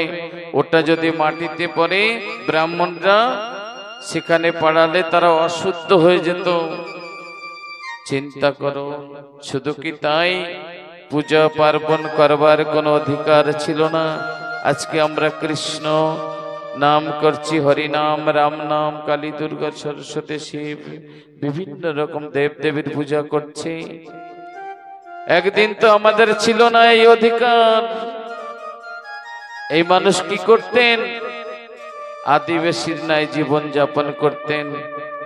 ওটা যদি মাটিতে পড়ে, ব্রাহ্মণরা সেখানে পড়ালে তারা অশুদ্ধ হয়ে যেত। চিন্তা করো, শুধু কি তাই? পূজা পার্বণ করবার কোনো অধিকার ছিল না। আজকে আমরা কৃষ্ণ নাম করছি, হরি নাম, রাম নাম, কালী, দুর্গা, সরস্বতী, শিব, বিভিন্ন রকম দেব দেবীর পূজা করছি। একদিন তো আমাদের ছিল না এই অধিকার। এই মানুষ কি করতেন? আদিবাসীর ন্যায় জীবন যাপন করতেন।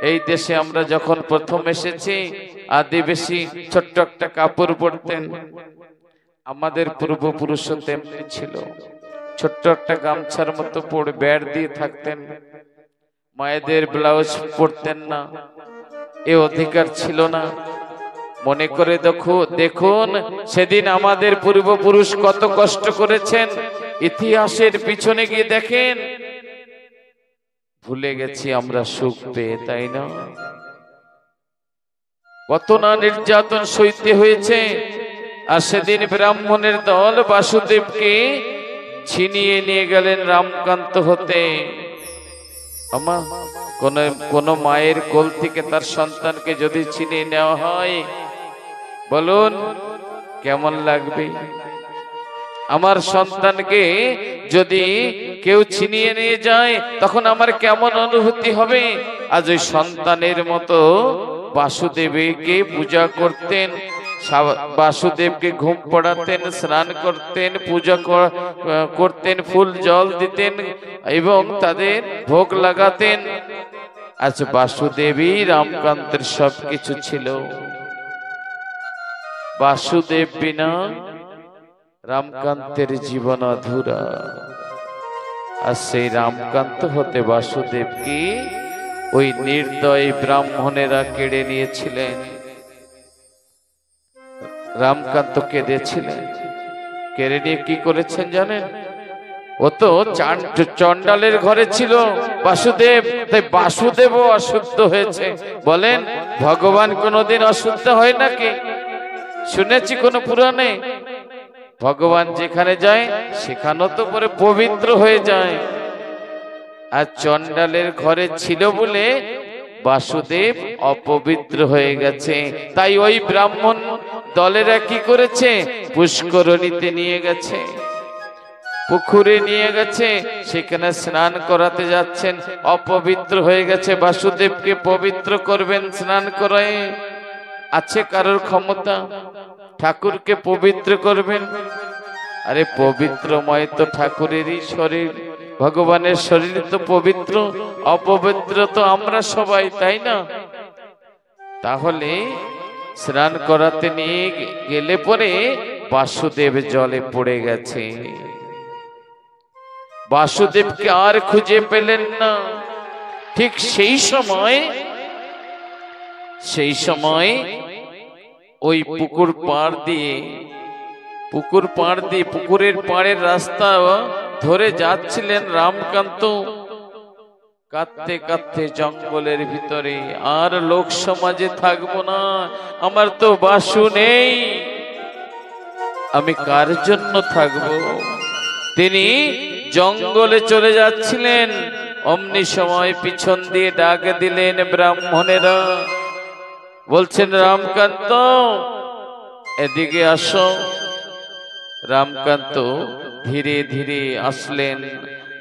এই দেশে আমরা যখন প্রথম এসেছি, আদিবাসী ছোট্ট একটা কাপড় পরতেন। আমাদের পূর্বপুরুষও তেমনি ছিল। ছোট্ট একটা গামছার মতো পরে বেড় দিয়ে থাকতেন। মায়েদের ব্লাউজ পরতেন না। এ অধিকার ছিল না। মনে করে দেখুন সেদিন আমাদের পূর্বপুরুষ কত কষ্ট করেছেন। ইতিহাসের পিছনে গিয়ে দেখেন। ভুলে গেছি আমরা সুখ পেয়ে, তাই না? কত না নির্যাতন সইতে হয়েছে। আর সেদিন ব্রাহ্মণের দল বাসুদেবকে ছিনিয়ে নিয়ে গেলেন রামকান্ত হতে। আমা, কোন মায়ের কোল থেকে তার সন্তানকে যদি ছিনিয়ে নেওয়া হয়, বলুন কেমন লাগবে? আমার সন্তানকে যদি কেউ ছিনিয়ে নিয়ে যায় তখন আমার কেমন অনুভূতি হবে? আজ ওই সন্তানের মতো বাসুদেবকে পূজা করতেন, বাসুদেবকে ঘুম পড়াতেন, স্নান করতেন, পূজা করতেন, ফুল জল দিতেন এবং তাদের ভোগ লাগাতেন। আজ বাসুদেবই রামকান্তের সবকিছু ছিল। বাসুদেব বিনা রামকান্তের জীবন অধুরা। আর সেই রামকান্ত হতে বাসুদেবকে ওই নির্দয় ব্রাহ্মণেরা কেড়ে নিয়েছিলেন। রামকান্ত কেঁদেছিলেন। কেড়ে নিয়ে কি করেছেন জানেন? ও তো চণ্ডালের ঘরে ছিল বাসুদেব, তাই বাসুদেবও অশুদ্ধ হয়েছে। বলেন, ভগবান কোনোদিন অশুদ্ধ হয় নাকি? শুনেছি কোন পুরাণে ভগবান যেখানে যায় সেখানেও তো পরে পবিত্র হয়ে যায়। আর চণ্ডালের ঘরে ছিল বলে বাসুদেব অপবিত্র হয়ে গেছে। তাই ওই ব্রাহ্মণ দলেরা কি করেছে, পুষ্করণীতে নিয়ে গেছে, পুকুরে নিয়ে গেছে, সেখানে স্নান করাতে যাচ্ছেন। অপবিত্র হয়ে গেছে, বাসুদেবকে পবিত্র করবেন স্নান করায়। আছে কারোর ক্ষমতা ঠাকুরকে পবিত্র করবেন? আরে পবিত্রময় তো ঠাকুরেরই শরীর, ভগবানের শরীর তো পবিত্র, অপবিত্র তো আমরা সবাই, তাই না? তাহলে স্নান করাতে নিয়ে গেলে পরে বাসুদেব জলে পড়ে গেছে। বাসুদেবকে আর খুঁজে পেলেন না। ঠিক সেই সময় ওই পুকুর পাড় দিয়ে পুকুরের পাড়ের রাস্তা ধরে যাচ্ছিলেন রামকান্ত। কাঁদতে কাঁদতে জঙ্গলের ভিতরে, আর লোক সমাজে থাকবো না, আমার তো বাসু নেই, আমি কার জন্য থাকবো? তিনি জঙ্গলে চলে যাচ্ছিলেন। অমনি সময় পিছন দিয়ে ডাক দিলেন ব্রাহ্মণেরা, বলছেন রামকান্ত এদিকে আসো। রামকান্ত ধীরে ধীরে আসলেন।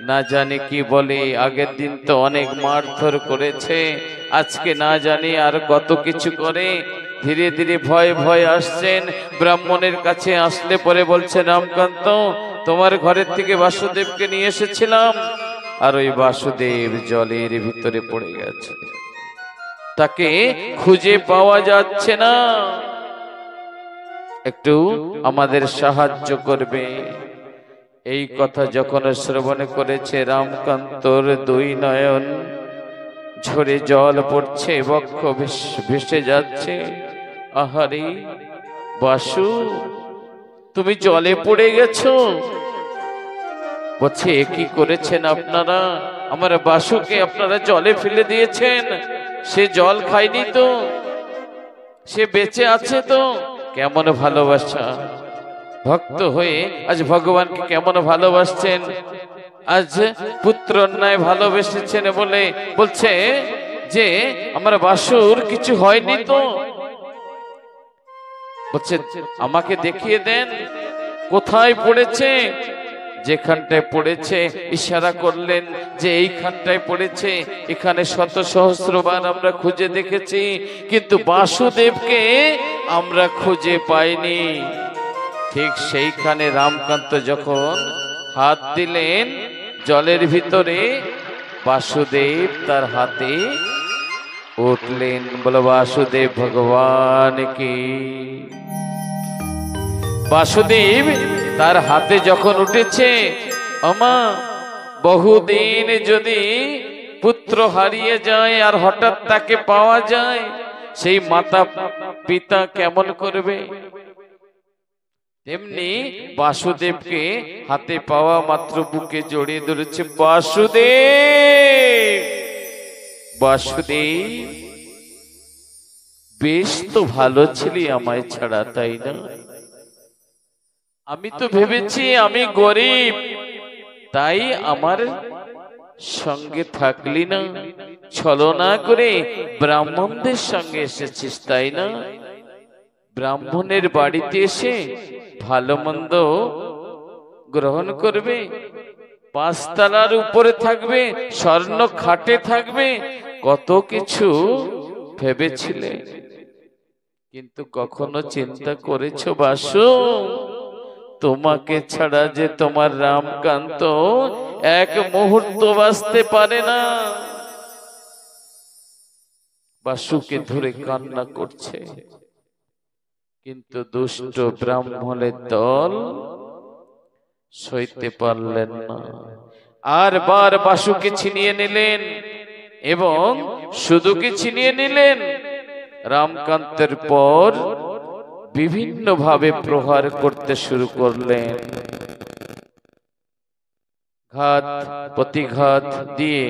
না জানি কি বলে, আগের দিন তো অনেক মারধর করেছে, আজকে না জানি আর কত কিছু করে। ধীরে ধীরে ভয় ভয় আসছেন। ব্রাহ্মণের কাছে আসলে পরে বলছে, রামকান্ত তোমার ঘরের থেকে বাসুদেবকে নিয়ে এসেছিলাম, আর ওই বাসুদেব জলের ভিতরে পড়ে গেছে, তাকে খুঁজে পাওয়া যাচ্ছে না, একটু আমাদের সাহায্য করবে। এই কথা যখন শ্রবণ করেছে রামকান্তর দুই নয়ন ঝরে জল পড়ছে, বক্ষ ভেসে যাচ্ছে। আহারে বাসু, তুমি জলে পড়ে গেছো? বলছে কি করেছেন আপনারা? আমার বাসুকে আপনারা জলে ফেলে দিয়েছেন। সে জল খায়নি তো, সে বেঁচে আছে তো। কেমন ভালোবাসা! ভক্ত হয়ে আজ ভগবানকে কেমন ভালোবাসছেন, আজ পুত্র অন্যায় ভালোবেসেছেন বলে বলছে যে আমার বাসুর কিছু হয়নি তো। বলছে আমাকে দেখিয়ে দেন কোথায় পড়েছে। যেখানটায় পড়েছে ইশারা করলেন যে এইখানটায় পড়েছে। এখানে শত সহস্রবার আমরা খুঁজে দেখেছি, কিন্তু বাসুদেবকে আমরা খুঁজে পাইনি। ঠিক সেইখানে রামকান্ত যখন হাত দিলেন জলের ভিতরে, বাসুদেব তার হাতে উঠলেন। বলো বাসুদেব ভগবান কি। বাসুদেব তার হাতে যখন উঠেছে, আমা বহুদিন যদি পুত্র হারিয়ে যায় আর হঠাৎ তাকে পাওয়া যায়, সেই মাতা পিতা কেমন করবে? তেমনি বাসুদেবকে হাতে পাওয়া মাত্র বুকে জড়িয়ে ধরেছে। বাসুদেব, বাসুদেব বেশ তো ভালো ছিলি আমায় ছাড়া, তাই না? আমি তো ভেবেছি আমি গরিব, তাই আমার সঙ্গে থাকলি না, ছলনা করে ব্রাহ্মণদের সঙ্গে এসেছিস, তাই না? ব্রাহ্মণের বাড়িতে এসে ভালো মন্দ গ্রহণ করবে, পাঁচতলার উপরে থাকবে, স্বর্ণ খাটে থাকবে, কত কিছু ভেবেছিলে। কিন্তু কখনো চিন্তা করেছো বাসু, তোমাকে ছাড়া যে তোমার রামকান্ত এক মুহূর্ত বাঁচতে পারে না? বাসুকে ধরে কান্না করছে, কিন্তু দুষ্ট ব্রাহ্মণের দল সইতে পারলেন না। আর বার বাসুকে ছিনিয়ে নিলেন, এবং শুধু কি ছিনিয়ে নিলেন, রামকান্তের পর বিভিন্ন ভাবে প্রহার করতে শুরু করলেন। ঘাত প্রতিঘাত দিয়ে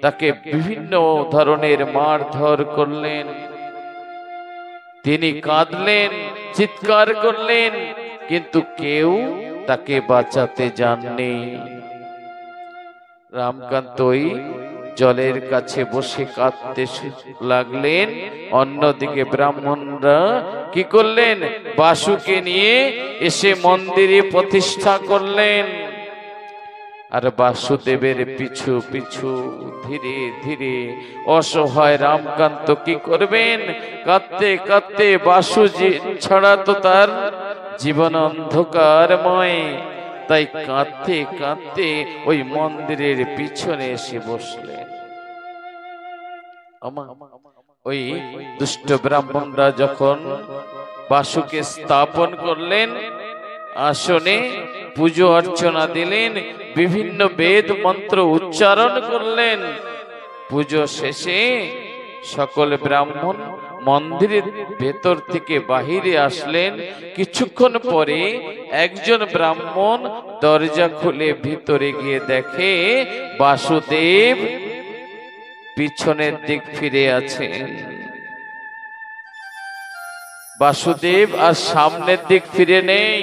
তাকে বিভিন্ন ধরনের মারধর করলেন। তিনি কাঁদলেন, চিৎকার করলেন, কিন্তু কেউ তাকে বাঁচাতে যাননি। রামকান্ত ওই জলের কাছে বসে কাঁদতে লাগলেন। অন্যদিকে ব্রাহ্মণরা কি করলেন, বাসুকে নিয়ে এসে মন্দিরে প্রতিষ্ঠা করলেন। আর বাসুদেবের পিছু পিছু ধীরে ধীরে অসহায় রামকান্ত কি করবেন, কাঁদতে কাঁদতে, বাসু ছাড়া তো তার জীবন অন্ধকারময়, তাই কাঁদতে কাঁদতে ওই মন্দিরের পিছনে এসে বসলেন। ওই দুষ্ট ব্রাহ্মণরা যখন বাসুকে স্থাপন করলেন, আসনে পুজো অর্চনা দিলেন, বিভিন্ন বেদ মন্ত্র উচ্চারণ করলেন। পুজো শেষে সকল ব্রাহ্মণ মন্দিরের ভেতর থেকে বাহিরে আসলেন। কিছুক্ষণ পরে একজন ব্রাহ্মণ দরজা খুলে ভিতরে গিয়ে দেখে বাসুদেব পিছনের দিক ফিরে আছেন। বাসুদেব আর সামনের দিক ফিরে নেই।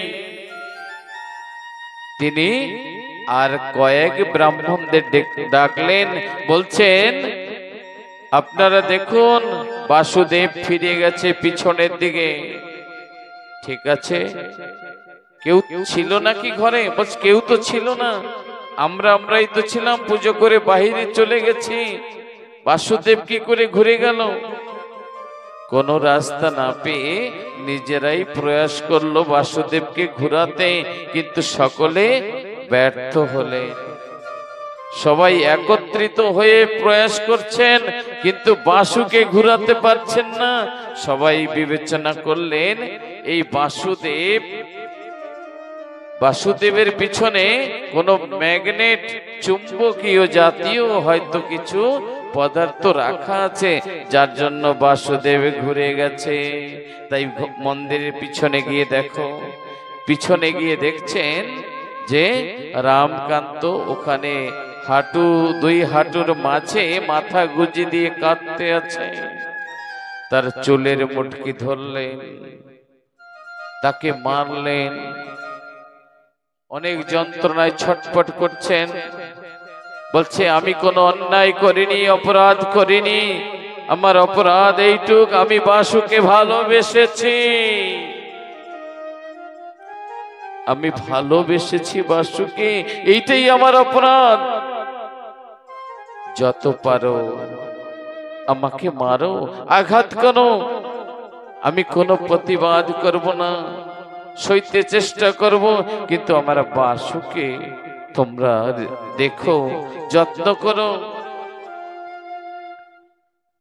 তিনি আর কয়েক ব্রাহ্মণদের ডাকলেন, বলছেন, আপনারা দেখুন বাসুদেব ফিরে গেছে পিছনের দিকে। ঠিক আছে, কেউ ছিল নাকি ঘরে? বস কেউ তো ছিল না, আমরাই তো ছিলাম, পুজো করে বাহিরে চলে গেছি। বাসুদেব কি করে ঘুরে গেল? কোন রাস্তা না পেয়ে নিজেরাই প্রয়াস করলো বাসুদেবকে ঘুরাতে, কিন্তু সকলে ব্যর্থ হলে। সবাই একত্রিত হয়ে প্রয়াস করছেন, কিন্তু বাসুকে ঘুরাতে পারছেন না। সবাই বিবেচনা করলেন, এই বাসুদেবের পিছনে কোনো ম্যাগনেট, চুম্বকীয় জাতীয় হয়তো কিছু পদার্থ রাখা আছে, যার জন্য বাসুদেব ঘুরে গেছে। তাই মন্দিরের পিছনে গিয়ে দেখো, পিছনে গিয়ে দেখছেন যে রামকান্ত ওখানে দুই হাঁটুর মাঝে মাথা গুঁজে দিয়ে কাঁদতে আছে। তার চুলের মুটকি ধরলেন, তাকে মারলেন, অনেক যন্ত্রণায় ছটফট করছেন। বলছে, আমি কোনো অন্যায় করিনি, অপরাধ করিনি, আমার অপরাধ এইটুক, আমি বাসুকে ভালোবেসেছি, আমি ভালোবেসেছি বাসুকে, এইটাই আমার অপরাধ। যত পারো আমাকে মারো, আঘাত করো, আমি কোনো প্রতিবাদ করব না, সইতে চেষ্টা করব, কিন্তু আমার বাসুকে তোমরা দেখো, যত্ন করো।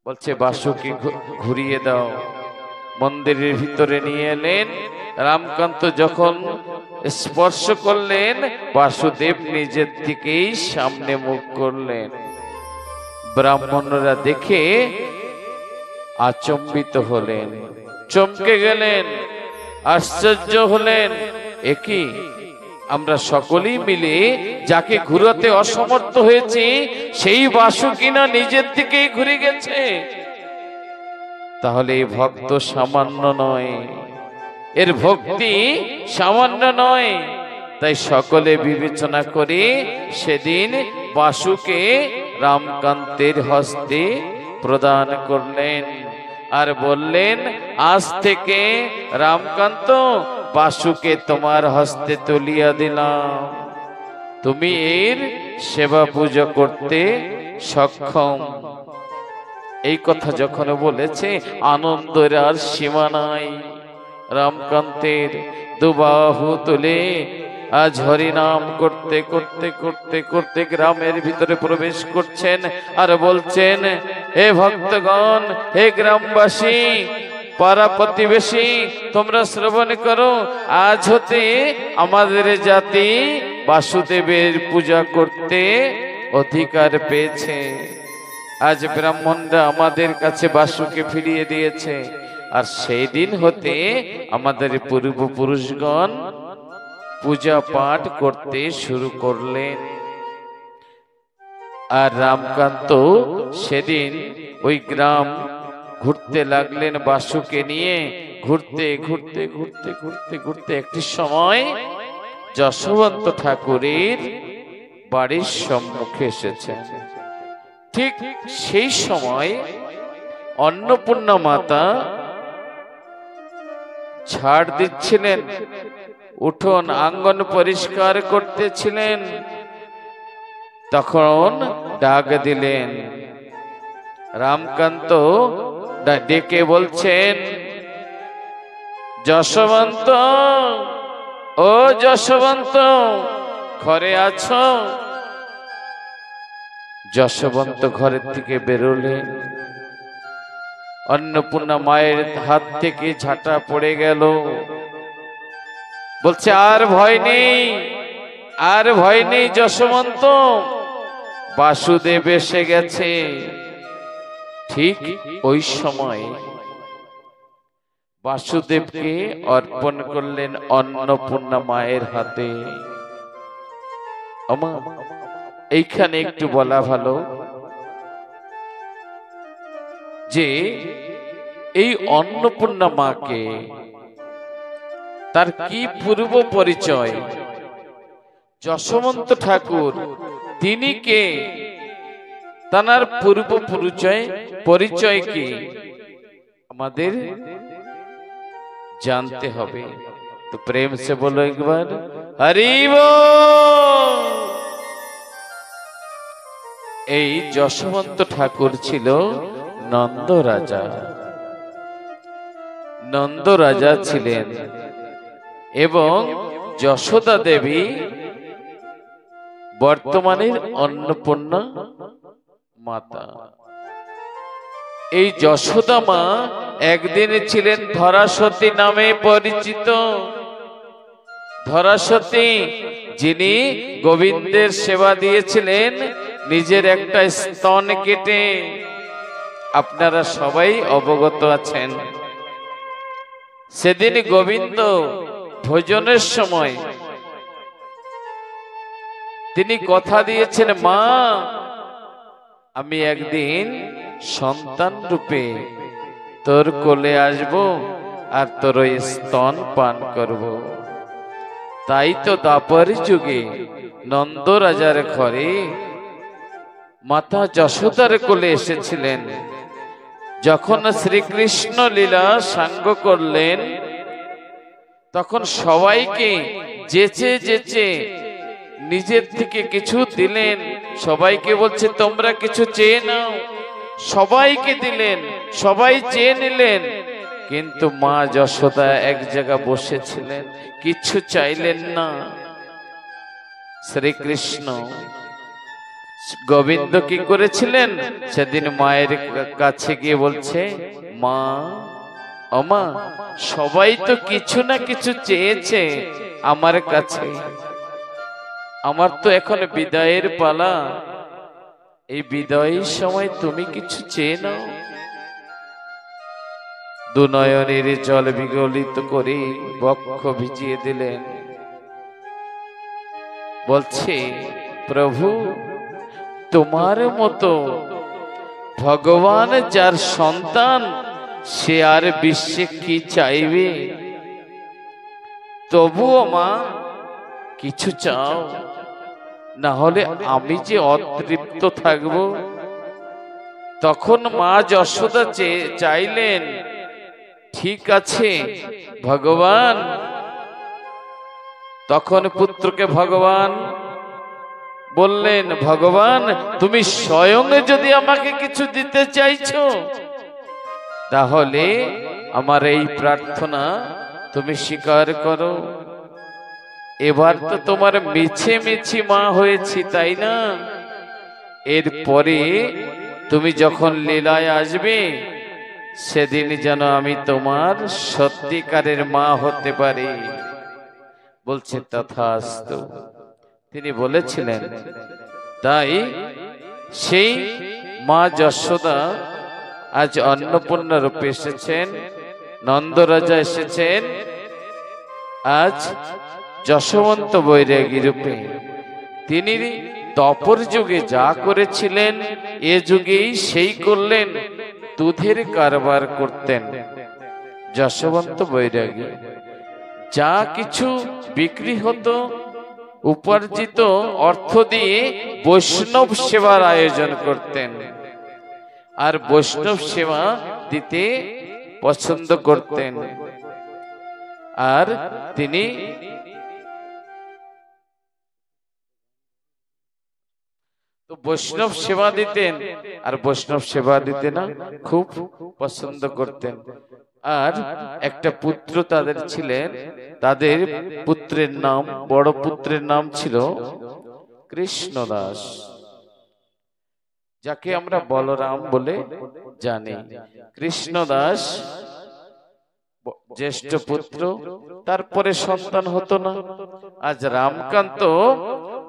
বলছে, বাসুকে ঘুরিয়ে দাও। মন্দিরের ভিতরে নিয়ে এলেন। রামকান্ত যখন স্পর্শ করলেন, বাসুদেব নিজের দিকেই সামনে মুখ করলেন। ব্রাহ্মণরা দেখে আচম্বিত হলেন, চমকে গেলেন, আশ্চর্য হলেন। একই, আমরা সকলেই মিলে যাকে ঘুরাতে অসমর্থ হয়েছি, সেই বাসু কিনা নিজের দিকেই ঘুরে গেছে। তাহলে এই ভক্ত সামান্য নয়, এর ভক্তি সামান্য নয়। তাই সকলে বিবেচনা করে সেদিন বাসুকে রামকান্তের হস্তে প্রদান করলেন আর বললেন, আজ থেকে রামকান্ত, বাসুকে তোমার হস্তে তুলিয়া দিলাম, তুমি এর সেবা পূজা করতে সক্ষম। এই কথা যখন বলেছে, আনন্দের আর সীমা নাই। রামকান্তের দুবাহু তুলে আজ হরিনাম করতে করতে করতে করতে গ্রামের ভিতরে প্রবেশ করছেন আর বলছেন, হে ভক্তগণ, হে গ্রামবাসী, পাড়া প্রতিবেশী, তোমরা শ্রবণ করো, আজ হতে আমাদের জাতি বাসুদেবের পূজা করতে অধিকার পেয়েছে। আজ ব্রাহ্মণরা আমাদের কাছে বাসুকে ফিরিয়ে দিয়েছে, আর সেই দিন হতে আমাদের পূর্বপুরুষগণ পূজা পাঠ করতে শুরু করলেন। আর রামকান্ত সেদিন ওই গ্রাম ঘুরতে লাগলেন বাসুকে নিয়ে। ঘুরতে ঘুরতে ঘুরতে ঘুরতে ঘুরতে একটি সময় যশোবন্ত ঠাকুরের বাড়ির সম্মুখে এসেছেন। ঠিক সেই সময় অন্নপূর্ণা মাতা ঝাড় দিচ্ছিলেন, উঠোন আঙ্গন পরিষ্কার করতেছিলেন। তখন ডাক দিলেন, রামকান্ত ডেকে বলছেন, যশোবন্ত, ও যশোবন্ত, ঘরে আছো? যশোবন্ত ঘরের থেকে বেরোলেন। অন্নপূর্ণা মায়ের হাত থেকে ঝাঁটা পড়ে গেল। বলছে, আর ভয় নেই, আর ভয় নেই যশোবন্ত, বাসুদেব এসে গেছে। ঠিক ওই সময় বাসুদেবকে অর্পণ করলেন অন্নপূর্ণা মায়ের হাতে। এইখানে একটু বলা ভালো যে এই অন্নপূর্ণা মাকে তার কি পূর্ব পরিচয়, যশোবন্ত ঠাকুর তিনি কে, তার পূর্ব পরিচয় কি আমাদের जानते হবে। तो प्रेम से बोलो एक बार हरि बोल। এই যশোবন্ত ঠাকুর ছিল নন্দ রাজা। নন্দ রাজা ছিলেন এবং যশোদা দেবী বর্তমানের অন্নপূর্ণা মাতা। এই যশোদা মা একদিন ছিলেন ধরাসতী নামে পরিচিত। ধরাসতী যিনি গোবিন্দের সেবা দিয়েছিলেন নিজের একটা স্তন কেটে, আপনারা সবাই অবগত আছেন। সেদিন গোবিন্দ ভোজনের সময় তিনি কথা দিয়েছেন, মা আমি একদিন সন্তান রূপে তোর কোলে আসব আর তোর ওই স্তন পান করব। তাই তো দ্বাপর যুগে নন্দ রাজার ঘরে মাতা যশোদার কোলে এসেছিলেন। যখন শ্রীকৃষ্ণ লীলা সাঙ্গ করলেন তখন সবাইকে যেচে যেচে নিজের থেকে কিছু দিলেন। সবাইকে বলছে তোমরা কিছু চেয়ে নাও। সবাইকে দিলেন, সবাই চেয়ে নিলেন, কিন্তু মা যশোদা এক জায়গা বসেছিলেন, কিছু চাইলেন না। শ্রীকৃষ্ণ গোবিন্দ কি করেছিলেন, সেদিন মায়ের কাছে গিয়ে বলছে, মা ও মা, সবাই তো কিছু না কিছু চেয়েছে আমার কাছে, আমার তো এখন বিদায়ের পালা। এই বিদায়ের সময় তুমি কিছু চেয়ে নাও। দুনয়নের জল বিগলিত করে বক্ষ ভিজিয়ে দিলেন। বলছে, প্রভু তোমার মতো ভগবান যার সন্তান সে আর বিশ্বে কি চাইবে, তবুও মা কিছু চাও, না হলে আমি যে অতৃপ্ত থাকব। তখন মা যশোদা চাইলেন, ঠিক আছে ভগবান। তখন পুত্রকে ভগবান বললেন, ভগবান তুমি স্বয়ং যদি আমাকে কিছু দিতে চাইছো তাহলে আমার এই প্রার্থনা তুমি স্বীকার করো। এবার তো তোমার মিছে মিছি মা হয়েছি, তাই না? এরপরে তুমি যখন লীলায় আসবে সেদিন যেন আমি তোমার সত্যিকারের মা হতে পারি। বলছে তথাস্তু। তিনি বলেছিলেন। তাই সেই মা যশোদা আজ অন্নপূর্ণা রূপে এসেছেন, নন্দ রাজা এসেছেন আজ যশোবন্ত বৈরাগী রূপে। তিনি তপর যুগে যা করেছিলেন এ যুগেই সেই করলেন। দুধের কারবার করতেন, যশবন্ত বৈরাগী যা কিছু বিক্রি হতো উপার্জিত অর্থ দিয়ে বৈষ্ণব সেবার আয়োজন করতেন, আর বৈষ্ণব সেবা দিতে পছন্দ করতেন। আর তিনি তো বৈষ্ণব সেবা দিতেন, আর বৈষ্ণব সেবা দিতে না খুব পছন্দ করতেন। আর একটা পুত্র তাদের ছিলেন, তাদের পুত্রের নাম, বড় পুত্রের নাম ছিল কৃষ্ণদাস, যাকে আমরা বলরাম বলে জানি। কৃষ্ণদাস জ্যেষ্ঠ পুত্র, তারপরে সন্তান হতো না। আজ রামকান্ত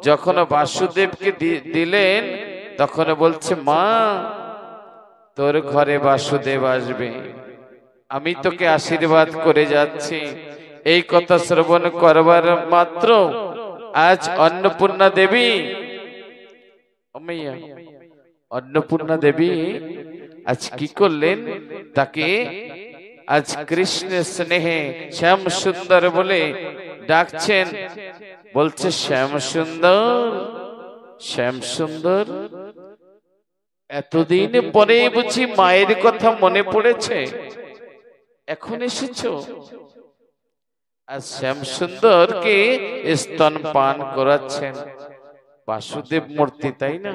যখন বাসুদেবকে দিলেন, তখন বলছে, মা তোর ঘরে বাসুদেব আসবে, আমি তোকে আশীর্বাদ করে যাচ্ছি। এই কথা শ্রবণ করবার মাত্র আজ অন্নপূর্ণা দেবী, অন্নপূর্ণা দেবী আজ কি করলেন, তাকে আজ কৃষ্ণের স্নেহে শ্যাম সুন্দর বলে ডাকছেন। বলছে, শ্যাম সুন্দর, শ্যাম সুন্দর, এতদিন পরে বুঝি মায়ের কথা মনে পড়েছে, এখন এসেছো? আর শ্যাম সুন্দরকে স্তন পান করাচ্ছেন বাসুদেব মূর্তি, তাই না?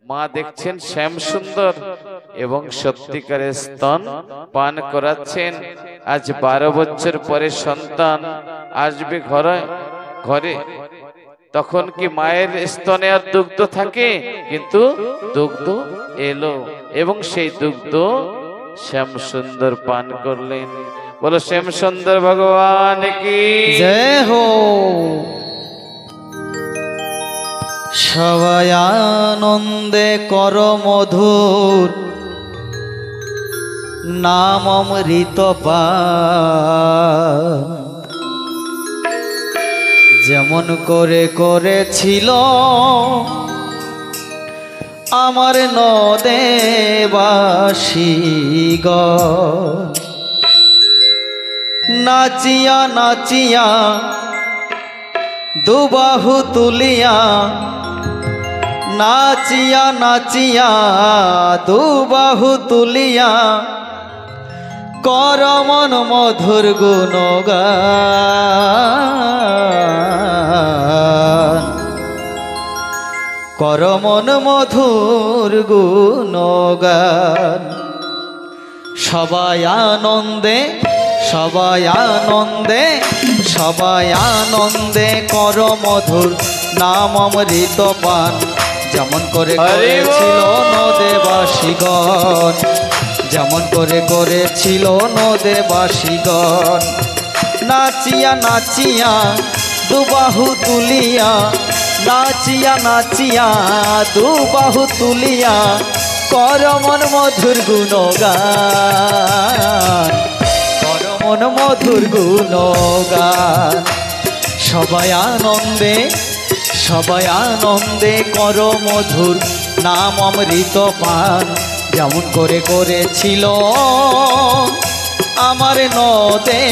মা দেখছেন শ্যাম সুন্দর এবং সত্যিকারের স্তন পান করাচ্ছেন। আজ 12 বছর পরে সন্তান আসবে ঘরে, তখন কি মায়ের স্তনে আর দুগ্ধ থাকে? কিন্তু দুগ্ধ এলো, এবং সেই দুগ্ধ শ্যাম সুন্দর পান করলেন। বলো শ্যাম সুন্দর ভগবান কি জয় হো। সবাই আনন্দে কর মধুর নাম অমৃত পান, যেমন করে করেছিল আমার নদেবাসীগণ। নাচিয়া নাচিয়া দুবাহু তুলিয়া, নাচিয়া নাচিয়া দুবাহু তুলিয়া, কর মন মধুর গুণগান, কর মন মধুর গুণগান। সবাই আনন্দে, সবাই আনন্দে, সবাই আনন্দে কর মধুর নাম অমৃত পান, যেমন করে করেছিল নদেবাসীগণ, যেমন করে করেছিল নদেবাসীগণ। নাচিয়া নাচিয়া দুবাহু তুলিয়া, নাচিয়া নাচিয়া দুবাহু তুলিয়া, কর মন মধুর গুণগান, কর মন মধুর গুণগান। সবাই আনন্দে, সবাই আনন্দে কর মধুর নাম অমৃত পান, যেমন করে করেছিল আমার নদেবাসীগণ।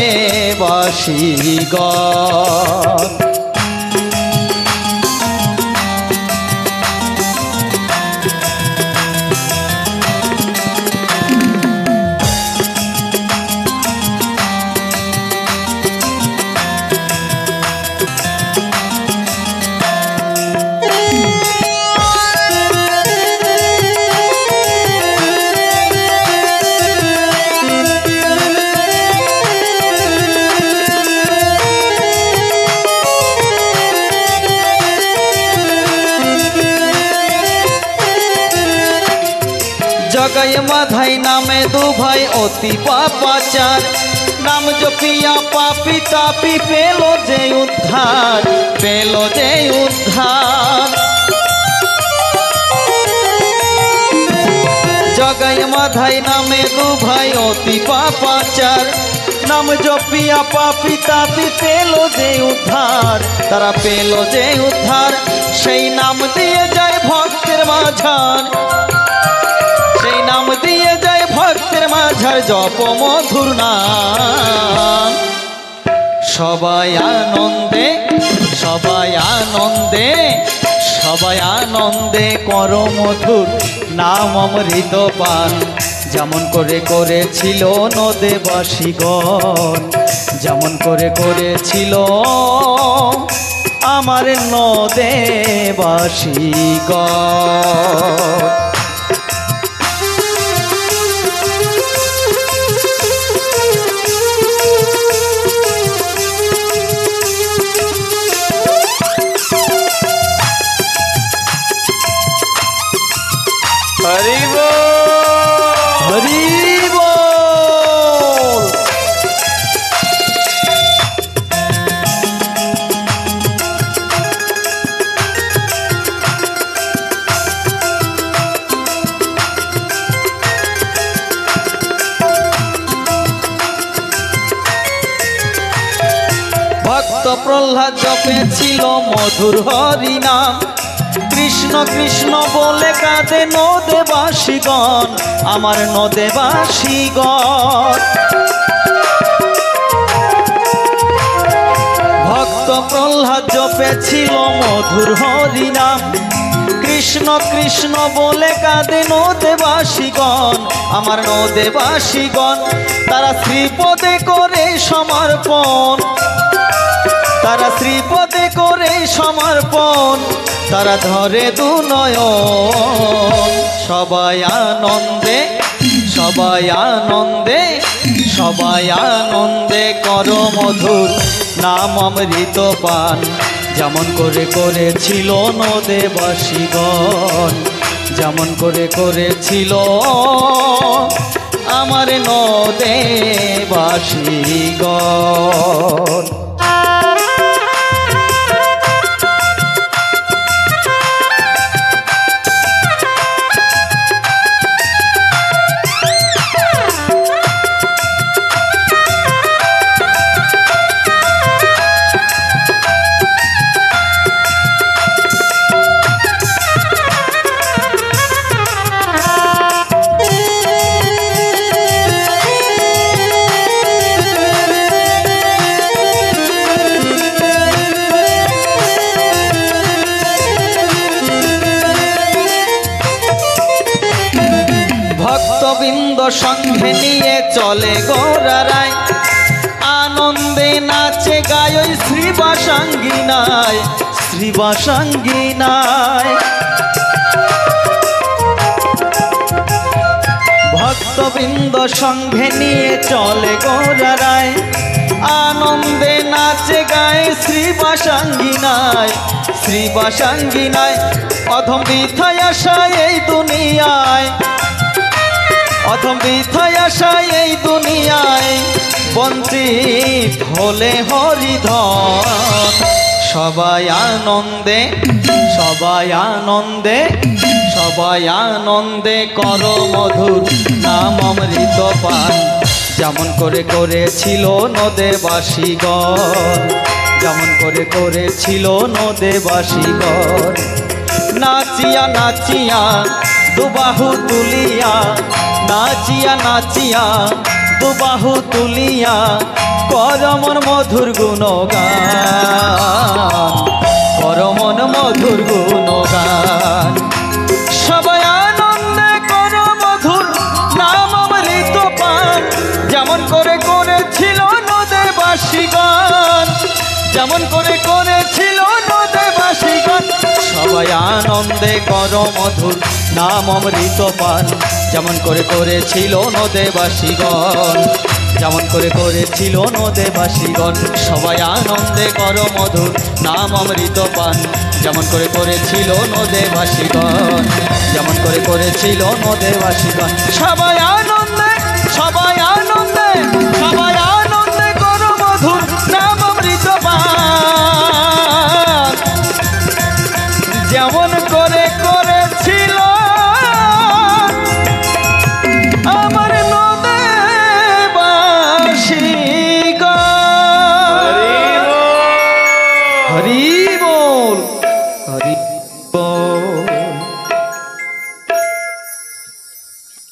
জগাই মাধাই নামে দু ভাই অতি পাপাচার, নাম জপিয়া পাপি তাপি পেল যে উদ্ধার, পেল যে উদ্ধার। জগাই মাধাই নামে দু ভাই অতি পাপাচার, নাম জপিয়া পাপি তাপি পেল যে উদ্ধার, তারা পেল যে উদ্ধার। সেই নাম দিয়ে যায় ভক্তের মাঝার, সেই নাম দিয়ে যায় ভক্তের মাঝার জপ মধুর নাম। সবাই আনন্দে সবাই আনন্দে সবাই আনন্দে কর মধুর নাম অমৃত পান। যেমন করে করেছিল নদেবাসীগণ, যেমন করে করেছিল আমার নদেবাসীগণ। হরি বল হরি বল। ভক্ত প্রহ্লাদ জপেছিল মধুর হরি নাম। কৃষ্ণ কৃষ্ণ বলে কাঁদে নদেবাসীগণ, আমার নদেবাসীগণ। ভক্ত প্রহ্লাদ জপেছিল মধুর হরি নাম। কৃষ্ণ কৃষ্ণ বলে কাঁদে নদেবাসীগণ, আমার নদেবাসীগণ। তারা শ্রীপদে করে সমর্পণ, তারা শ্রীপদে করে সমর্পণ। তারা ধরে দুনয়ন। সবাই আনন্দে সবাই আনন্দে সবাই আনন্দে কর মধুর নাম অমৃত পান। যেমন করে করেছিল নদেবাসীগণ, যেমন করে করেছিল আমার নদেবাসীগণ। ভক্তবৃন্দ সঙ্গে নিয়ে চলে গৌরারায়, আনন্দে নাচে গায় ওই শ্রীবাসাঙ্গিনায়, শ্রীবাসাঙ্গিনায়। ভক্তবৃন্দ সঙ্গে নিয়ে চলে গৌরারায়, আনন্দে নাচে গায় শ্রীবাসাঙ্গিনায়, শ্রীবাসাঙ্গিনায়। অধম বৃথায় আশায় এই দুনিয়ায়, অধম বৃথায় আশায় এই দুনিয়ায়। বঞ্চিত হলে হরিধন। সবাই আনন্দে সবাই আনন্দে সবাই আনন্দে কর মধুর নাম অমৃত পান। যেমন করে করেছিল নদেবাসীগণ, যেমন করে করেছিল নদেবাসীগণ। নাচিয়া নাচিয়া দুবাহু তুলিয়া, নাচিয়া নাচিয়া দুবাহু তুলিয়া কর মন মধুর গুণগান, কর মন মধুর গুণগান। সবাই আনন্দে কর মধুর নাম অমৃত পান। যেমন করে করেছিল নদেবাসীগণ, যেমন করে করেছিল নদেবাসীগণ। সবাই আনন্দে কর মধুর নাম অমৃত পান। যেমন করে করেছিল নদেবাসীগণ, যেমন করে করেছিল নদেবাসীগণ। সবাই আনন্দে কর মধুর নাম অমৃত পান। যেমন করে করেছিল নদেবাসীগণ, যেমন করে করেছিল নদেবাসীগণ। সবাই আনন্দে